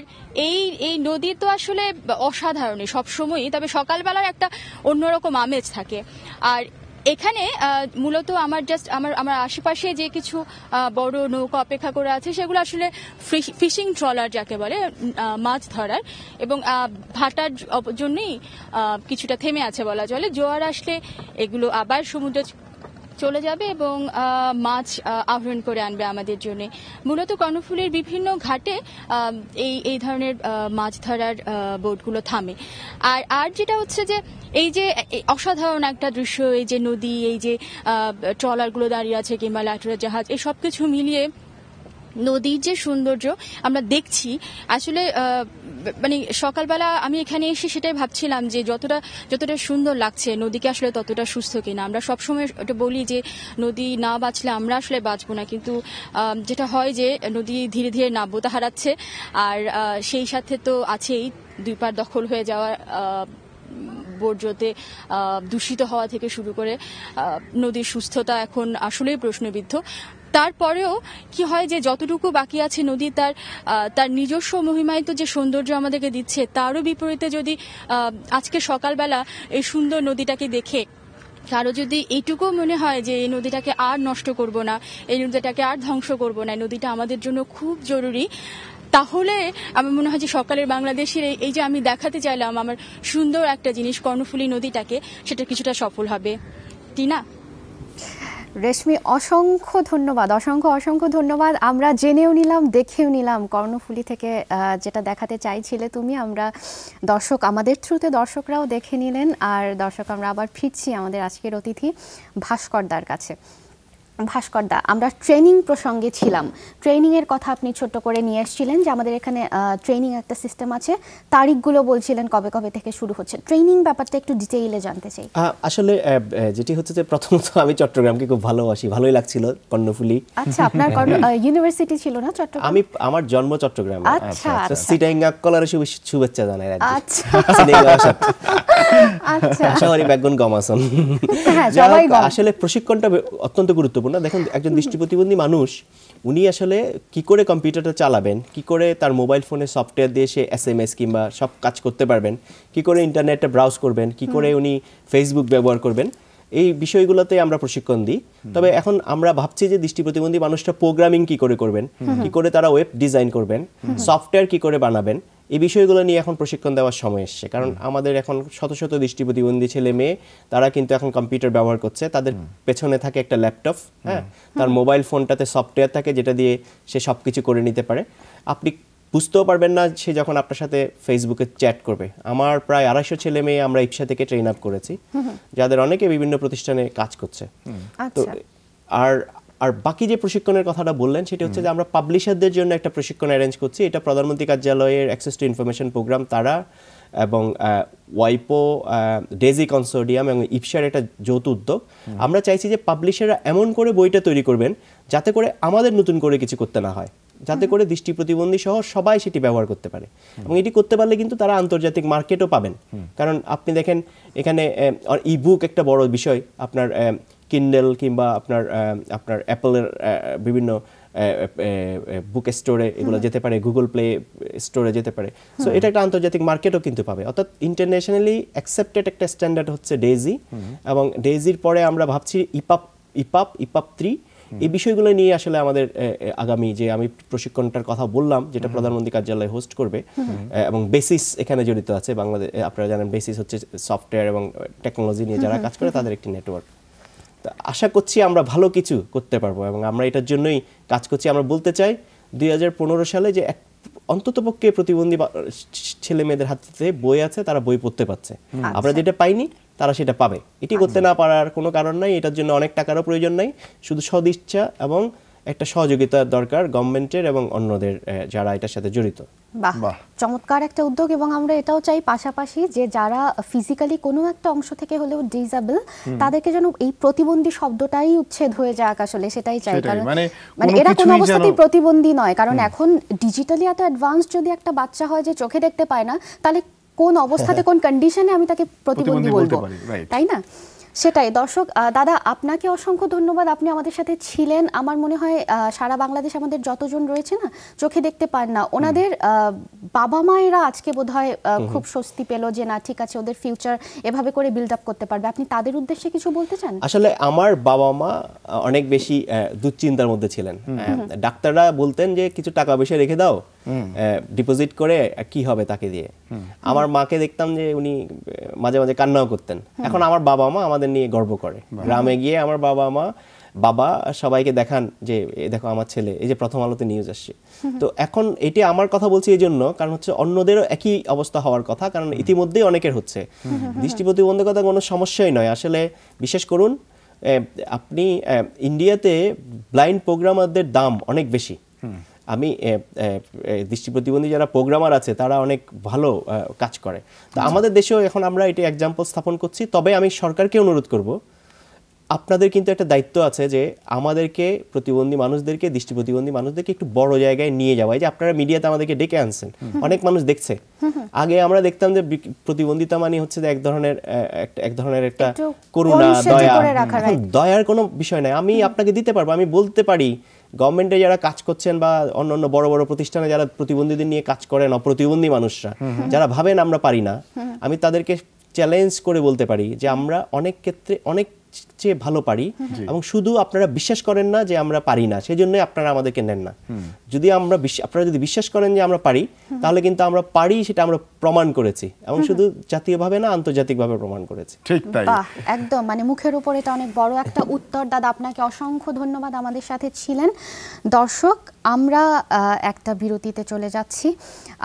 [SPEAKER 5] এই নদী তো আসলে অসাধারণই সবসময়ই, তবে সকালবেলার একটা অন্যরকম আমেজ থাকে। আর এখানে মূলত আমার আশেপাশে যে কিছু বড় নৌকা অপেক্ষা করে আছে, সেগুলো আসলে ফিশিং ট্রলার যাকে বলে, মাছ ধরার এবং ভাটার জন্যই কিছুটা থেমে আছে বলা চলে। জোয়ার আসলে এগুলো আবার চলে যাবে এবং মাছ আহরণ করে আনবে আমাদের জন্য। মূলত কর্ণফুলীর বিভিন্ন ঘাটে এই ধরনের মাছ ধরার বোটগুলো থামে। আর যেটা হচ্ছে যে এই যে অসাধারণ একটা দৃশ্য, এই যে নদী, এই যে ট্রলারগুলো দাঁড়িয়ে আছে কিংবা লাইটারের জাহাজ, এই সব কিছু মিলিয়ে নদীর যে সৌন্দর্য আমরা দেখছি, আসলে মানে সকালবেলা আমি এখানে এসে সেটাই ভাবছিলাম যে যতটা সুন্দর লাগছে, নদীকে আসলে ততটা সুস্থ কিনা। আমরা সবসময় ওটা বলি যে নদী না বাঁচলে আমরা আসলে বাঁচবো না, কিন্তু যেটা হয় যে নদী ধীরে ধীরে নাব্যতা হারাচ্ছে। আর সেই সাথে তো আছেই দুই পার দখল হয়ে যাওয়া, বর্জ্যতে দূষিত হওয়া থেকে শুরু করে নদীর সুস্থতা এখন আসলেই প্রশ্নবিদ্ধ। তারপরেও কি হয় যে যতটুকু বাকি আছে নদী তার নিজস্ব মহিমায়িত যে সৌন্দর্য আমাদেরকে দিচ্ছে, তারও বিপরীতে যদি আজকে সকালবেলা এই সুন্দর নদীটাকে দেখে কারো যদি এইটুকু মনে হয় যে এই নদীটাকে আর নষ্ট করব না, এই নদীটাকে আর ধ্বংস করব না, এই নদীটা আমাদের জন্য খুব জরুরি, তাহলে আমার মনে হয় যে সকালের বাংলাদেশের এই যে আমি দেখাতে চাইলাম আমার সুন্দর একটা জিনিস কর্ণফুলী নদীটাকে, সেটা কিছুটা সফল হবে। টিনা?
[SPEAKER 2] রেশমি, অসংখ্য ধন্যবাদ। আমরা জেনেও নিলাম, দেখেও নিলাম কর্ণফুলী থেকে যেটা দেখাতে চাইছিলে তুমি। আমরা আমাদের থ্রুতে দর্শকরাও দেখে নিলেন। আর দর্শক, আমরা আবার ফিরছি আমাদের আজকের অতিথি ভাস্করদার কাছে। ভাস্করদা, আমরা ট্রেনিং প্রসঙ্গে ছিলাম। ট্রেনিংয়ের কথা আপনি ছোট্ট করে নিয়ে এসেছিলেন যে আমাদের এখানে ট্রেনিং একটা সিস্টেম আছে, তারিখগুলো বলছিলেন কবে কবে থেকে শুরু হচ্ছে। ট্রেনিং ব্যাপারটা একটু ডিটেইলে জানতে চাই।
[SPEAKER 3] আসলে যেটি হচ্ছে যে প্রথমত আমি চট্টগ্রামকে খুব ভালোবাসি, ভালোই লাগছিল কর্ণফুলী।
[SPEAKER 2] আচ্ছা, আপনার ইউনিভার্সিটি ছিল না চট্টগ্রাম?
[SPEAKER 3] আমার জন্ম চট্টগ্রামে।
[SPEAKER 2] আচ্ছা,
[SPEAKER 3] সিটাইঙ্গা কলারে শুভেচ্ছা জানাই।
[SPEAKER 2] আচ্ছা,
[SPEAKER 3] আশাবাড়ি ব্যাকগ্রাউন্ড গমাসন। আসলে প্রশিক্ষণটা অত্যন্ত গুরুত্বপূর্ণ। দেখুন, একজন দৃষ্টি প্রতিবন্ধী মানুষ উনি আসলে কি করে কম্পিউটারটা চালাবেন, কি করে তার মোবাইল ফোনে সফটওয়্যার দিয়ে সে SMS কিংবা সব কাজ করতে পারবেন, কি করে ইন্টারনেটে ব্রাউজ করবেন, কি করে উনি ফেসবুক ব্যবহার করবেন, এই বিষয়গুলোতে আমরা প্রশিক্ষণ দিই। তবে এখন আমরা ভাবছি যে দৃষ্টি প্রতিবন্ধী মানুষটা প্রোগ্রামিং কি করে করবেন, কি করে তারা ওয়েব ডিজাইন করবেন, সফটওয়্যার কি করে বানাবেন, এই বিষয়গুলো নিয়ে এখন প্রশিক্ষণ দেওয়ার সময় এসছে। কারণ আমাদের এখন শত শত দৃষ্টি প্রতিবন্ধী ছেলে মেয়ে তারা কিন্তু এখন কম্পিউটার ব্যবহার করছে। তাদের পেছনে থাকে একটা ল্যাপটপ, হ্যাঁ, তার মোবাইল ফোনটাতে সফটওয়্যার থাকে যেটা দিয়ে সে সব কিছু করে নিতে পারে। আপনি বুঝতেও পারবেন না সে যখন আপনার সাথে ফেসবুকে চ্যাট করবে। আমার প্রায় 250 ছেলে মেয়ে আমরা ইপসা থেকে ট্রেন আপ করেছি, যাদের অনেকে বিভিন্ন প্রতিষ্ঠানে কাজ করছে। তো আর বাকি যে প্রশিক্ষণের কথাটা বললেন সেটা হচ্ছে যে আমরা পাবলিশারদের জন্য একটা প্রশিক্ষণ অ্যারেঞ্জ করছি। এটা প্রধানমন্ত্রী কার্যালয়ের অ্যাক্সেস টু ইনফরমেশন প্রোগ্রাম তারা এবং ওয়াইপো, ডেজি কনসোর্টিয়াম এবং ইপসার একটা যৌথ উদ্যোগ। আমরা চাইছি যে পাবলিশাররা এমন করে বইটা তৈরি করবেন যাতে করে আমাদের নতুন করে কিছু করতে না হয়, যাতে করে দৃষ্টি প্রতিবন্ধী সহ সবাই সেটি ব্যবহার করতে পারে। এবং এটি করতে পারলে কিন্তু তারা আন্তর্জাতিক মার্কেটও পাবেন। কারণ আপনি দেখেন এখানে ই-বুক একটা বড় বিষয়, আপনার কিন্ডেল কিংবা আপনার অ্যাপলের বিভিন্ন বুক স্টোরে এগুলো যেতে পারে, গুগল প্লে স্টোরে যেতে পারে। সো এটা একটা আন্তর্জাতিক মার্কেটও কিন্তু পাবে। অর্থাৎ ইন্টারন্যাশনালি অ্যাকসেপ্টেড একটা স্ট্যান্ডার্ড হচ্ছে ডেজি, এবং ডেজির পরে আমরা ভাবছি ইপাপ 3। এই বিষয়গুলো নিয়ে আসলে আমাদের আগামী যে আমি প্রশিক্ষণটার কথা বললাম যেটা প্রধানমন্ত্রী কার্যালয় হোস্ট করবে, এবং বেসিস এখানে জড়িত আছে। বাংলাদেশ, আপনারা জানেন বেসিস হচ্ছে সফটওয়্যার এবং টেকনোলজি নিয়ে যারা কাজ করে তাদের একটি নেটওয়ার্ক। আশা করছি আমরা ভালো কিছু করতে পারবো এবং আমরা এটার জন্যই কাজ করছি। আমরা বলতে চাই 2015 সালে যে অন্ততপক্ষে প্রতিবন্ধী ছেলে মেয়েদের হাতে বই আছে, তারা বই পড়তে পারছে। আমরা যেটা পাইনি তারা সেটা পাবে। এটি করতে না পারার কোনো কারণ নাই, এটার জন্য অনেক টাকারও প্রয়োজন নাই, শুধু সদিচ্ছা এবং একটা সহযোগিতা দরকার গভর্নমেন্টের এবং অন্যদের যারা এটার সাথে জড়িত।
[SPEAKER 2] বাহ, চমৎকার একটা উদ্যোগ। এবং আমরা এটাও চাই পাশাপাশি যে যারা ফিজিক্যালি কোনো একটা অংশ থেকে হলেও ডিসেবল, তাদেরকে যেন এই প্রতিবন্ধী শব্দটাই উচ্ছেদ হয়ে যাক, আসলে সেটাই চাই। কারণ মানে এরা কোনো অবস্থাতেই প্রতিবন্ধী নয়। কারণ এখন ডিজিটালি এত অ্যাডভান্স যদি একটা বাচ্চা হয় যে চোখে দেখতে পায় না, তাহলে কোন অবস্থাতে কোন কন্ডিশনে আমি তাকে প্রতিবন্ধী বলবো, তাই না? সেটাই। দর্শক, দাদা আপনাকে অসংখ্য ধন্যবাদ, আপনি আমাদের সাথে ছিলেন। আমার মনে হয় সারা বাংলাদেশ আমাদের যতজন রয়েছে না চোখে দেখতে পান না, ওনাদের বাবা মায়েরা আজকে বোধহয় খুব স্বস্তি পেল যে না ঠিক আছে, ওদের ফিউচার এভাবে করে বিল্ড আপ করতে পারবে। আপনি তাদের উদ্দেশ্যে কিছু বলতে চান?
[SPEAKER 3] আসলে আমার বাবা মা অনেক বেশি দুশ্চিন্তার মধ্যে ছিলেন। ডাক্তাররা বলতেন যে কিছু টাকা পয়সা রেখে দাও, ডিপোজিট করে কি হবে তাকে দিয়ে। আমার মাকে দেখতাম যে উনি মাঝে মাঝে কান্নাও করতেন। এখন আমার বাবা মা আমাদের নিয়ে গর্ব করে, গ্রামে গিয়ে আমার বাবা সবাইকে দেখান যে দেখো আমার ছেলে, এই যে প্রথম আলোতে নিউজ আসছে। তো এখন এটি আমার কথা বলছি এই জন্য, কারণ হচ্ছে অন্যদেরও একই অবস্থা হওয়ার কথা, কারণ ইতিমধ্যেই অনেকের হচ্ছে। দৃষ্টি প্রতিবন্ধকতা কোনো সমস্যাই নয় আসলে। বিশেষ করুন আপনি ইন্ডিয়াতে ব্লাইন্ড প্রোগ্রামারদের দাম অনেক বেশি। আমি দৃষ্টি প্রতিবন্ধী যারা প্রোগ্রামার আছে তারা অনেক ভালো কাজ করে। তো আমাদের দেশেও এখন আমরা এটি এক্সাম্পল স্থাপন করছি। তবে আমি সরকারকে অনুরোধ করব, আপনাদের কিন্তু একটা দায়িত্ব আছে যে আমাদেরকে প্রতিবন্ধী মানুষদেরকে, দৃষ্টি প্রতিবন্ধী মানুষদেরকে একটু বড় জায়গায় নিয়ে যাওয়া। যে আপনারা মিডিয়াতে আমাদেরকে ডেকে আনছেন, অনেক মানুষ দেখছে। আগে আমরা দেখতাম যে প্রতিবন্ধিতা মানে হচ্ছে যে এক ধরনের একটা করুণা, দয়ার কোনো বিষয় নাই। আমি আপনাকে দিতে পারবো, আমি বলতে পারি গভর্নমেন্টে যারা কাজ করছেন বা অন্য বড় বড় প্রতিষ্ঠানে যারা প্রতিবন্ধীদের নিয়ে কাজ করেন, অপ্রতিবন্ধী মানুষরা যারা ভাবেন আমরা পারি না, আমি তাদেরকে চ্যালেঞ্জ করে বলতে পারি যে আমরা অনেক ক্ষেত্রে অনেক চেয়ে ভালো পারি, এবং শুধু আপনারা বিশ্বাস করেন না যে আমরা পারি না, সেই জন্যই আপনারা আমাদেরকে নেন না। যদি আপনারা যদি বিশ্বাস করেন যে আমরা পারি, তাহলে কিন্তু আমরা পারি, সেটা আমরা প্রমাণ করেছি, এবং শুধু জাতীয়ভাবে না আন্তর্জাতিকভাবে প্রমাণ করেছি।
[SPEAKER 1] ঠিক তাই,
[SPEAKER 2] একদম মানে মুখের উপর এটা অনেক বড় একটা উত্তর। দাদা আপনাকে অসংখ্য ধন্যবাদ আমাদের সাথে ছিলেন। দর্শক, আমরা একটা বিরতিতে চলে যাচ্ছি।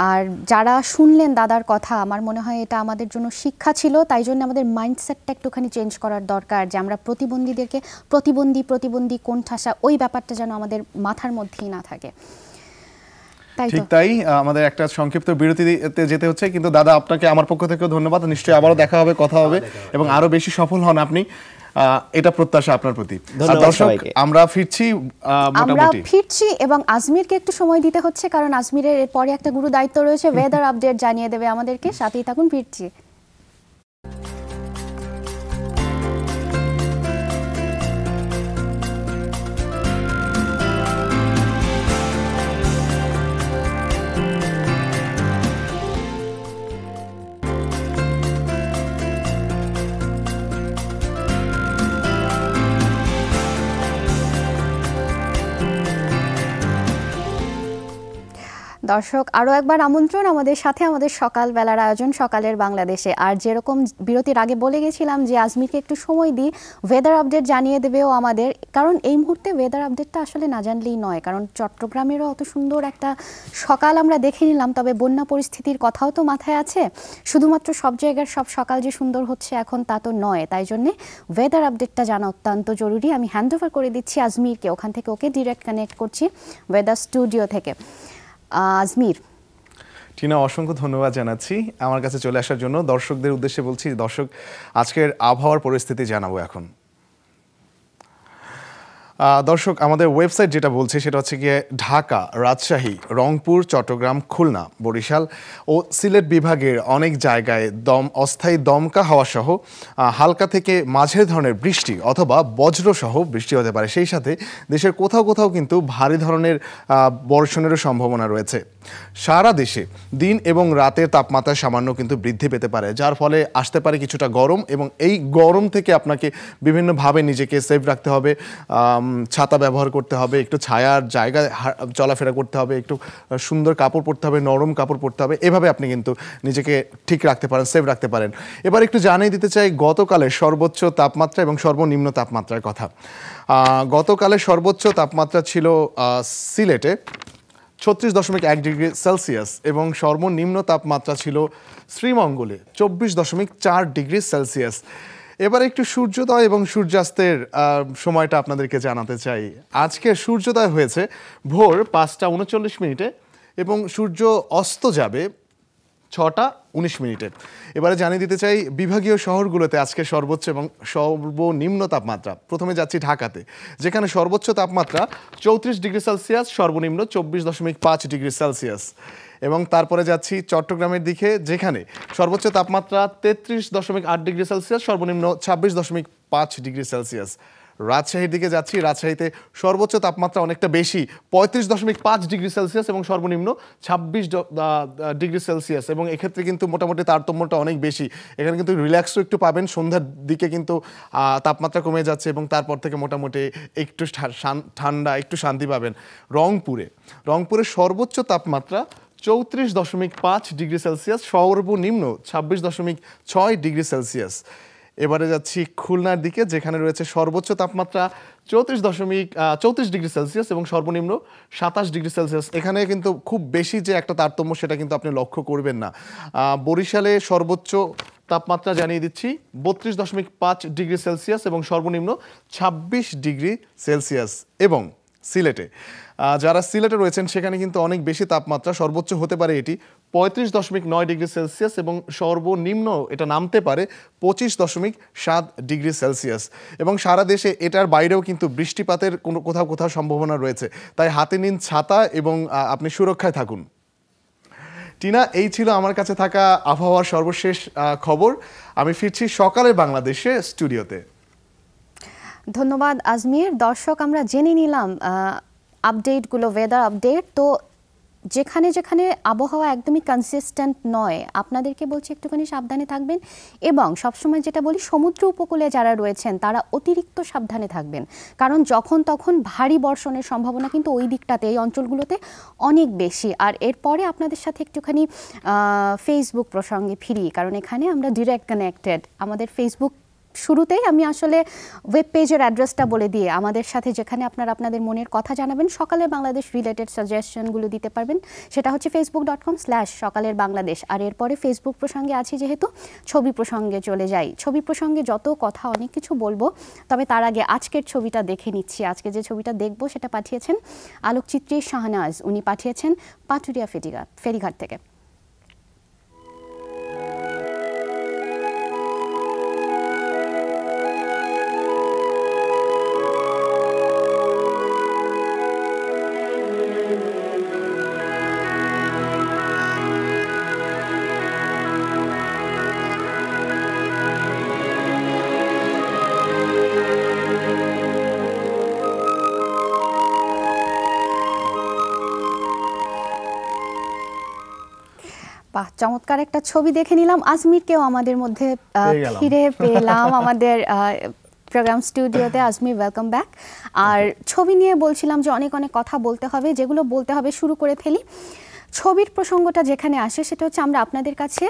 [SPEAKER 2] আর যারা শুনলেন দাদার কথা, আমার মনে হয় এটা আমাদের জন্য শিক্ষা ছিল। তাই জন্য আমাদের মাইন্ডসেটটা একটুখানি চেঞ্জ করার দরকার, যে আমরা প্রতিবন্ধীদেরকে প্রতিবন্ধী কোণঠাসা ওই ব্যাপারটা যেন আমাদের মাথার মধ্যেই না থাকে।
[SPEAKER 1] ঠিক তাই, আমাদের একটা সংক্ষিপ্ত বিরতিতে যেতে হচ্ছে, কিন্তু দাদা আপনাকে আমার পক্ষ থেকেও ধন্যবাদ। নিশ্চয়ই আবারও দেখা হবে, কথা হবে, এবং আরো বেশি সফল হন আপনি, এটা প্রত্যাশা আপনার প্রতি। দর্শক, আমরা ফিরছি
[SPEAKER 2] এবং আজমিরকে একটু সময় দিতে হচ্ছে, কারণ আজমিরের পরে একটা গুরু দায়িত্ব রয়েছে, ওয়েদার আপডেট জানিয়ে দেবে আমাদেরকে। সাথেই থাকুন, ফিরছি। দর্শক, আরও একবার আমন্ত্রণ আমাদের সাথে, আমাদের সকালবেলার আয়োজন সকালের বাংলাদেশে। আর যেরকম বিরতির আগে বলে গেছিলাম যে আজমিরকে একটু সময় দিই, ওয়েদার আপডেট জানিয়ে দেবেও আমাদের, কারণ এই মুহূর্তে ওয়েদার আপডেটটা আসলে না জানলেই নয়। কারণ চট্টগ্রামেরও অত সুন্দর একটা সকাল আমরা দেখে নিলাম, তবে বন্যা পরিস্থিতির কথাও তো মাথায় আছে। শুধুমাত্র সব জায়গার সব সকাল যে সুন্দর হচ্ছে এখন তা তো নয়, তাই জন্যে ওয়েদার আপডেটটা জানা অত্যন্ত জরুরি। আমি হ্যান্ড ওভার করে দিচ্ছি আজমিরকে, ওখান থেকে ওকে ডিরেক্ট কানেক্ট করছি ওয়েদার স্টুডিও থেকে। আজমির।
[SPEAKER 1] টিনা, অসংখ্য ধন্যবাদ জানাচ্ছি আমার কাছে চলে আসার জন্য। দর্শকদের উদ্দেশ্যে বলছি, দর্শক, আজকের আবহাওয়ার পরিস্থিতি জানাবো এখন। দর্শক, আমাদের ওয়েবসাইট যেটা বলছে সেটা হচ্ছে গিয়ে ঢাকা, রাজশাহী, রংপুর, চট্টগ্রাম, খুলনা, বরিশাল ও সিলেট বিভাগের অনেক জায়গায় অস্থায়ী দমকা হাওয়া সহ হালকা থেকে মাঝারি ধরনের বৃষ্টি অথবা বজ্রসহ বৃষ্টি হতে পারে। সেই সাথে দেশের কোথাও কোথাও কিন্তু ভারী ধরনের বর্ষণেরও সম্ভাবনা রয়েছে। সারা দেশে দিন এবং রাতের তাপমাত্রা সামান্য কিন্তু বৃদ্ধি পেতে পারে, যার ফলে আসতে পারে কিছুটা গরম, এবং এই গরম থেকে আপনাকে বিভিন্নভাবে নিজেকে সেফ রাখতে হবে। ছাতা ব্যবহার করতে হবে, একটু ছায়ার জায়গায় চলাফেরা করতে হবে, একটু সুন্দর কাপড় পরতে হবে, নরম কাপড় পরতে হবে। এভাবে আপনি কিন্তু নিজেকে ঠিক রাখতে পারেন, সেফ রাখতে পারেন। এবার একটু জানিয়ে দিতে চাই গতকালের সর্বোচ্চ তাপমাত্রা এবং সর্বনিম্ন তাপমাত্রার কথা। গতকালের সর্বোচ্চ তাপমাত্রা ছিল সিলেটে 36.1 ডিগ্রি সেলসিয়াস এবং সর্বনিম্ন তাপমাত্রা ছিল শ্রীমঙ্গলে 24.4 ডিগ্রি সেলসিয়াস। এবার একটু সূর্যোদয় এবং সূর্যাস্তের সময়টা আপনাদেরকে জানাতে চাই। আজকে সূর্যোদয় হয়েছে ভোর 5:39 এবং সূর্য অস্ত যাবে 6:19। এবারে জানিয়ে দিতে চাই বিভাগীয় শহরগুলোতে আজকে সর্বোচ্চ এবং সর্বনিম্ন তাপমাত্রা। প্রথমে যাচ্ছি ঢাকাতে, যেখানে সর্বোচ্চ তাপমাত্রা 34 ডিগ্রি সেলসিয়াস, সর্বনিম্ন 24.5 ডিগ্রি সেলসিয়াস। এবং তারপরে যাচ্ছি চট্টগ্রামের দিকে, যেখানে সর্বোচ্চ তাপমাত্রা 33.8 ডিগ্রি সেলসিয়াস, সর্বনিম্ন 26.5 ডিগ্রি সেলসিয়াস। রাজশাহীর দিকে যাচ্ছি। রাজশাহীতে সর্বোচ্চ তাপমাত্রা অনেকটা বেশি, 35.5 ডিগ্রি সেলসিয়াস এবং সর্বনিম্ন 26 ডিগ্রি সেলসিয়াস, এবং এক্ষেত্রে কিন্তু মোটামুটি তারতম্যটা অনেক বেশি। এখানে কিন্তু রিল্যাক্সও একটু পাবেন, সন্ধ্যার দিকে কিন্তু তাপমাত্রা কমে যাচ্ছে এবং তারপর থেকে মোটামুটি একটু ঠান্ডা, একটু শান্তি পাবেন। রংপুরে সর্বোচ্চ তাপমাত্রা 34.5 ডিগ্রি সেলসিয়াস, সর্বনিম্ন 26.6 ডিগ্রি সেলসিয়াস। এবারে যাচ্ছি খুলনার দিকে, যেখানে রয়েছে সর্বোচ্চ তাপমাত্রা 34 ডিগ্রি সেলসিয়াস এবং সর্বনিম্ন 27 ডিগ্রি সেলসিয়াস। এখানে কিন্তু খুব বেশি যে একটা তারতম্য সেটা কিন্তু আপনি লক্ষ্য করবেন না। বরিশালে সর্বোচ্চ তাপমাত্রা জানিয়ে দিচ্ছি 32.5 ডিগ্রি সেলসিয়াস এবং সর্বনিম্ন 26 ডিগ্রি সেলসিয়াস। এবং যারা সিলেটে রয়েছেন সেখানে কিন্তু অনেক বেশি তাপমাত্রা, সর্বোচ্চ হতে পারে এটি 35.9 ডিগ্রি সেলসিয়াস এবং সর্বনিম্ন এটা নামতে পারে 25.7 ডিগ্রি সেলসিয়াস। এবং সারা দেশে এটার বাইরেও কিন্তু বৃষ্টিপাতের কোথাও সম্ভাবনা রয়েছে, তাই হাতে নিন ছাতা এবং আপনি সুরক্ষায় থাকুন। টিনা, এই ছিল আমার কাছে থাকা আবহাওয়ার সর্বশেষ খবর। আমি ফিরছি সকালের বাংলাদেশে স্টুডিওতে।
[SPEAKER 2] ধন্যবাদ আজমির। দর্শক, আমরা জেনে নিলাম আপডেটগুলো, ওয়েদার আপডেট। তো যেখানে যেখানে আবহাওয়া একদমই কনসিস্টেন্ট নয়, আপনাদেরকে বলছি একটুখানি সাবধানে থাকবেন। এবং সবসময় যেটা বলি, সমুদ্র উপকূলে যারা রয়েছেন তারা অতিরিক্ত সাবধানে থাকবেন, কারণ যখন তখন ভারী বর্ষণের সম্ভাবনা কিন্তু ওই দিকটাতে, এই অঞ্চলগুলোতে অনেক বেশি। আর এরপরে আপনাদের সাথে একটুখানি ফেসবুক প্রসঙ্গে ফিরি, কারণ এখানে আমরা ডিরেক্ট কানেক্টেড। আমাদের ফেসবুক শুরুতেই আমি আসলে ওয়েব পেজের অ্যাড্রেসটা বলে দিয়ে আমাদের সাথে যেখানে আপনারা আপনাদের মনের কথা জানাবেন, সকালের বাংলাদেশ রিলেটেড সাজেশনগুলো দিতে পারবেন। সেটা হচ্ছে facebook.com/সকালের বাংলাদেশ। আর এরপরে ফেসবুক প্রসঙ্গে আছি যেহেতু, ছবি প্রসঙ্গে চলে যাই। ছবি প্রসঙ্গে যত কথা, অনেক কিছু বলবো, তবে তার আগে আজকের ছবিটা দেখে নিচ্ছি। আজকে যে ছবিটা দেখবো সেটা পাঠিয়েছেন আলোকচিত্রী শাহনাজ। উনি পাঠিয়েছেন পাটুরিয়া ফেরিঘাট থেকে। বাহ, চমৎকার একটা ছবি দেখে নিলাম। আজমিরকেও আমাদের মধ্যে ফিরে পেলাম আমাদের প্রোগ্রাম স্টুডিওতে। Ajmer, welcome back. আর ছবি নিয়ে বলছিলাম যে অনেক অনেক কথা বলতে হবে, যেগুলো বলতে হবে শুরু করে ফেলি। ছবির প্রসঙ্গটা যেখানে আসে সেটা হচ্ছে আমরা আপনাদের কাছে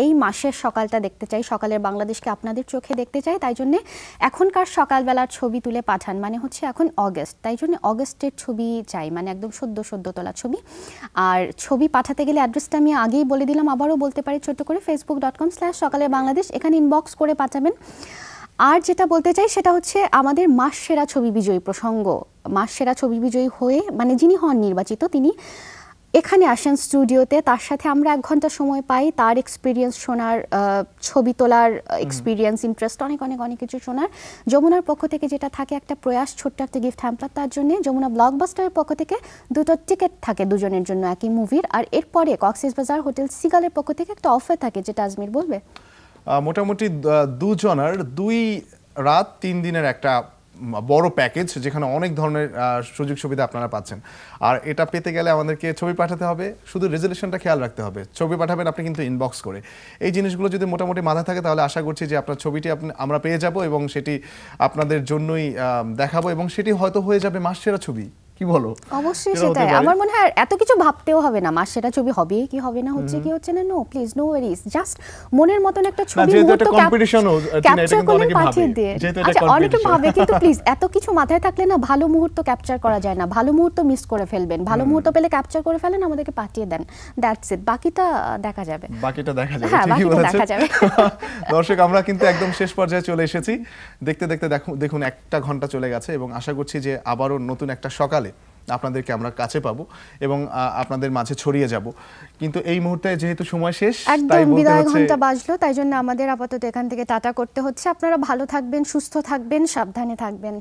[SPEAKER 2] এই মাসের সকালটা দেখতে চাই, সকালের বাংলাদেশকে আপনাদের চোখে দেখতে চাই। তাই জন্য এখনকার সকালবেলার ছবি তুলে পাঠান, মানে হচ্ছে এখন অগস্ট, তাই জন্য অগস্টের ছবি চাই, মানে একদম সদ্য তোলা ছবি। আর ছবি পাঠাতে গেলে অ্যাড্রেসটা আমি আগেই বলে দিলাম, আবারও বলতে পারি ছোট্ট করে, facebook.com/সকালের বাংলাদেশ। এখানে ইনবক্স করে পাঠাবেন। আর যেটা বলতে চাই সেটা হচ্ছে আমাদের মাস সেরা ছবি বিজয়ী প্রসঙ্গ। মাস সেরা ছবি বিজয়ী হয়ে, মানে যিনি হন নির্বাচিত, তিনি এখানে আসেন স্টুডিওতে। তার সাথে আমরা 1 ঘন্টা সময় পাই তার এক্সপিরিয়েন্স শোনার, ছবি তোলার এক্সপিরিয়েন্স, ইন্টারেস্ট, অনেক অনেক অনেক কিছু শোনার। যমুনার পক্ষ থেকে যেটা থাকে একটা প্রয়াস, ছোট্ট একটা গিফট হ্যাম্পার তার জন্য। যমুনা ব্লকবাস্টারের পক্ষ থেকে 2টো টিকিট থাকে দুজনের জন্য একই মুভির। আর এরপরে কক্সবাজার হোটেল সিগালের পক্ষ থেকে একটা অফার থাকে, যেটা আজমির বলবে।
[SPEAKER 1] মোটামুটি দুজনের 2 রাত 3 দিনের একটা বড় প্যাকেজ, যেখানে অনেক ধরনের সুযোগ সুবিধা আপনারা পাচ্ছেন। আর এটা পেতে গেলে আমাদেরকে ছবি পাঠাতে হবে, শুধু রেজুলেশনটা খেয়াল রাখতে হবে। ছবি পাঠাবেন আপনি কিন্তু ইনবক্স করে। এই জিনিসগুলো যদি মোটামুটি মাথায় থাকে তাহলে আশা করছি যে আপনার ছবিটি আমরা পেয়ে যাব এবং সেটি আপনাদের জন্যই দেখাবো, এবং সেটি হয়তো হয়ে যাবে মাস সেরা ছবি। কি বলো?
[SPEAKER 2] অবশ্যই সেটাই। আমার মনে হয় এত কিছু ভাবতেও হবে না, মাস সেটা ছবি হবে কি হবে না, হচ্ছে কি হচ্ছে না, no please, no worries, just মনের মতন একটা ছবি মুহূর্ত ক্যাপচার করে পাঠিয়ে দিয়ে। আচ্ছা, অনেকে ভাবে, কিন্তু প্লিজ এত কিছু মাথায় থাকলে না ভালো মুহূর্ত ক্যাপচার করা যায় না, ভালো মুহূর্ত মিস করে ফেলবেন। ভালো মুহূর্ত পেলে ক্যাপচার করে ফেলেন, আমাদেরকে পাঠিয়ে দেন, দ্যাটস ইট। বাকিটা দেখা যাবে। হ্যাঁ, বাকিটা দেখা যাবে।
[SPEAKER 1] দর্শক, আমরা কিন্তু একদম শেষ পর্যায়ে চলে এসেছি। দেখতে দেখতে দেখুন 1 ঘন্টা চলে গেছে, এবং আশা করছি যে আবারও নতুন একটা সকালে আপনাদেরকে আমরা কাছে পাবো এবং আপনাদের মাঝে ছড়িয়ে যাব। কিন্তু এই মুহূর্তে যেহেতু সময় শেষ,
[SPEAKER 2] একদম বিদায় ঘন্টা বাজলো, তাই জন্য আমাদের আপাতত এখান থেকে টাটা করতে হচ্ছে। আপনারা ভালো থাকবেন, সুস্থ থাকবেন, সাবধানে থাকবেন।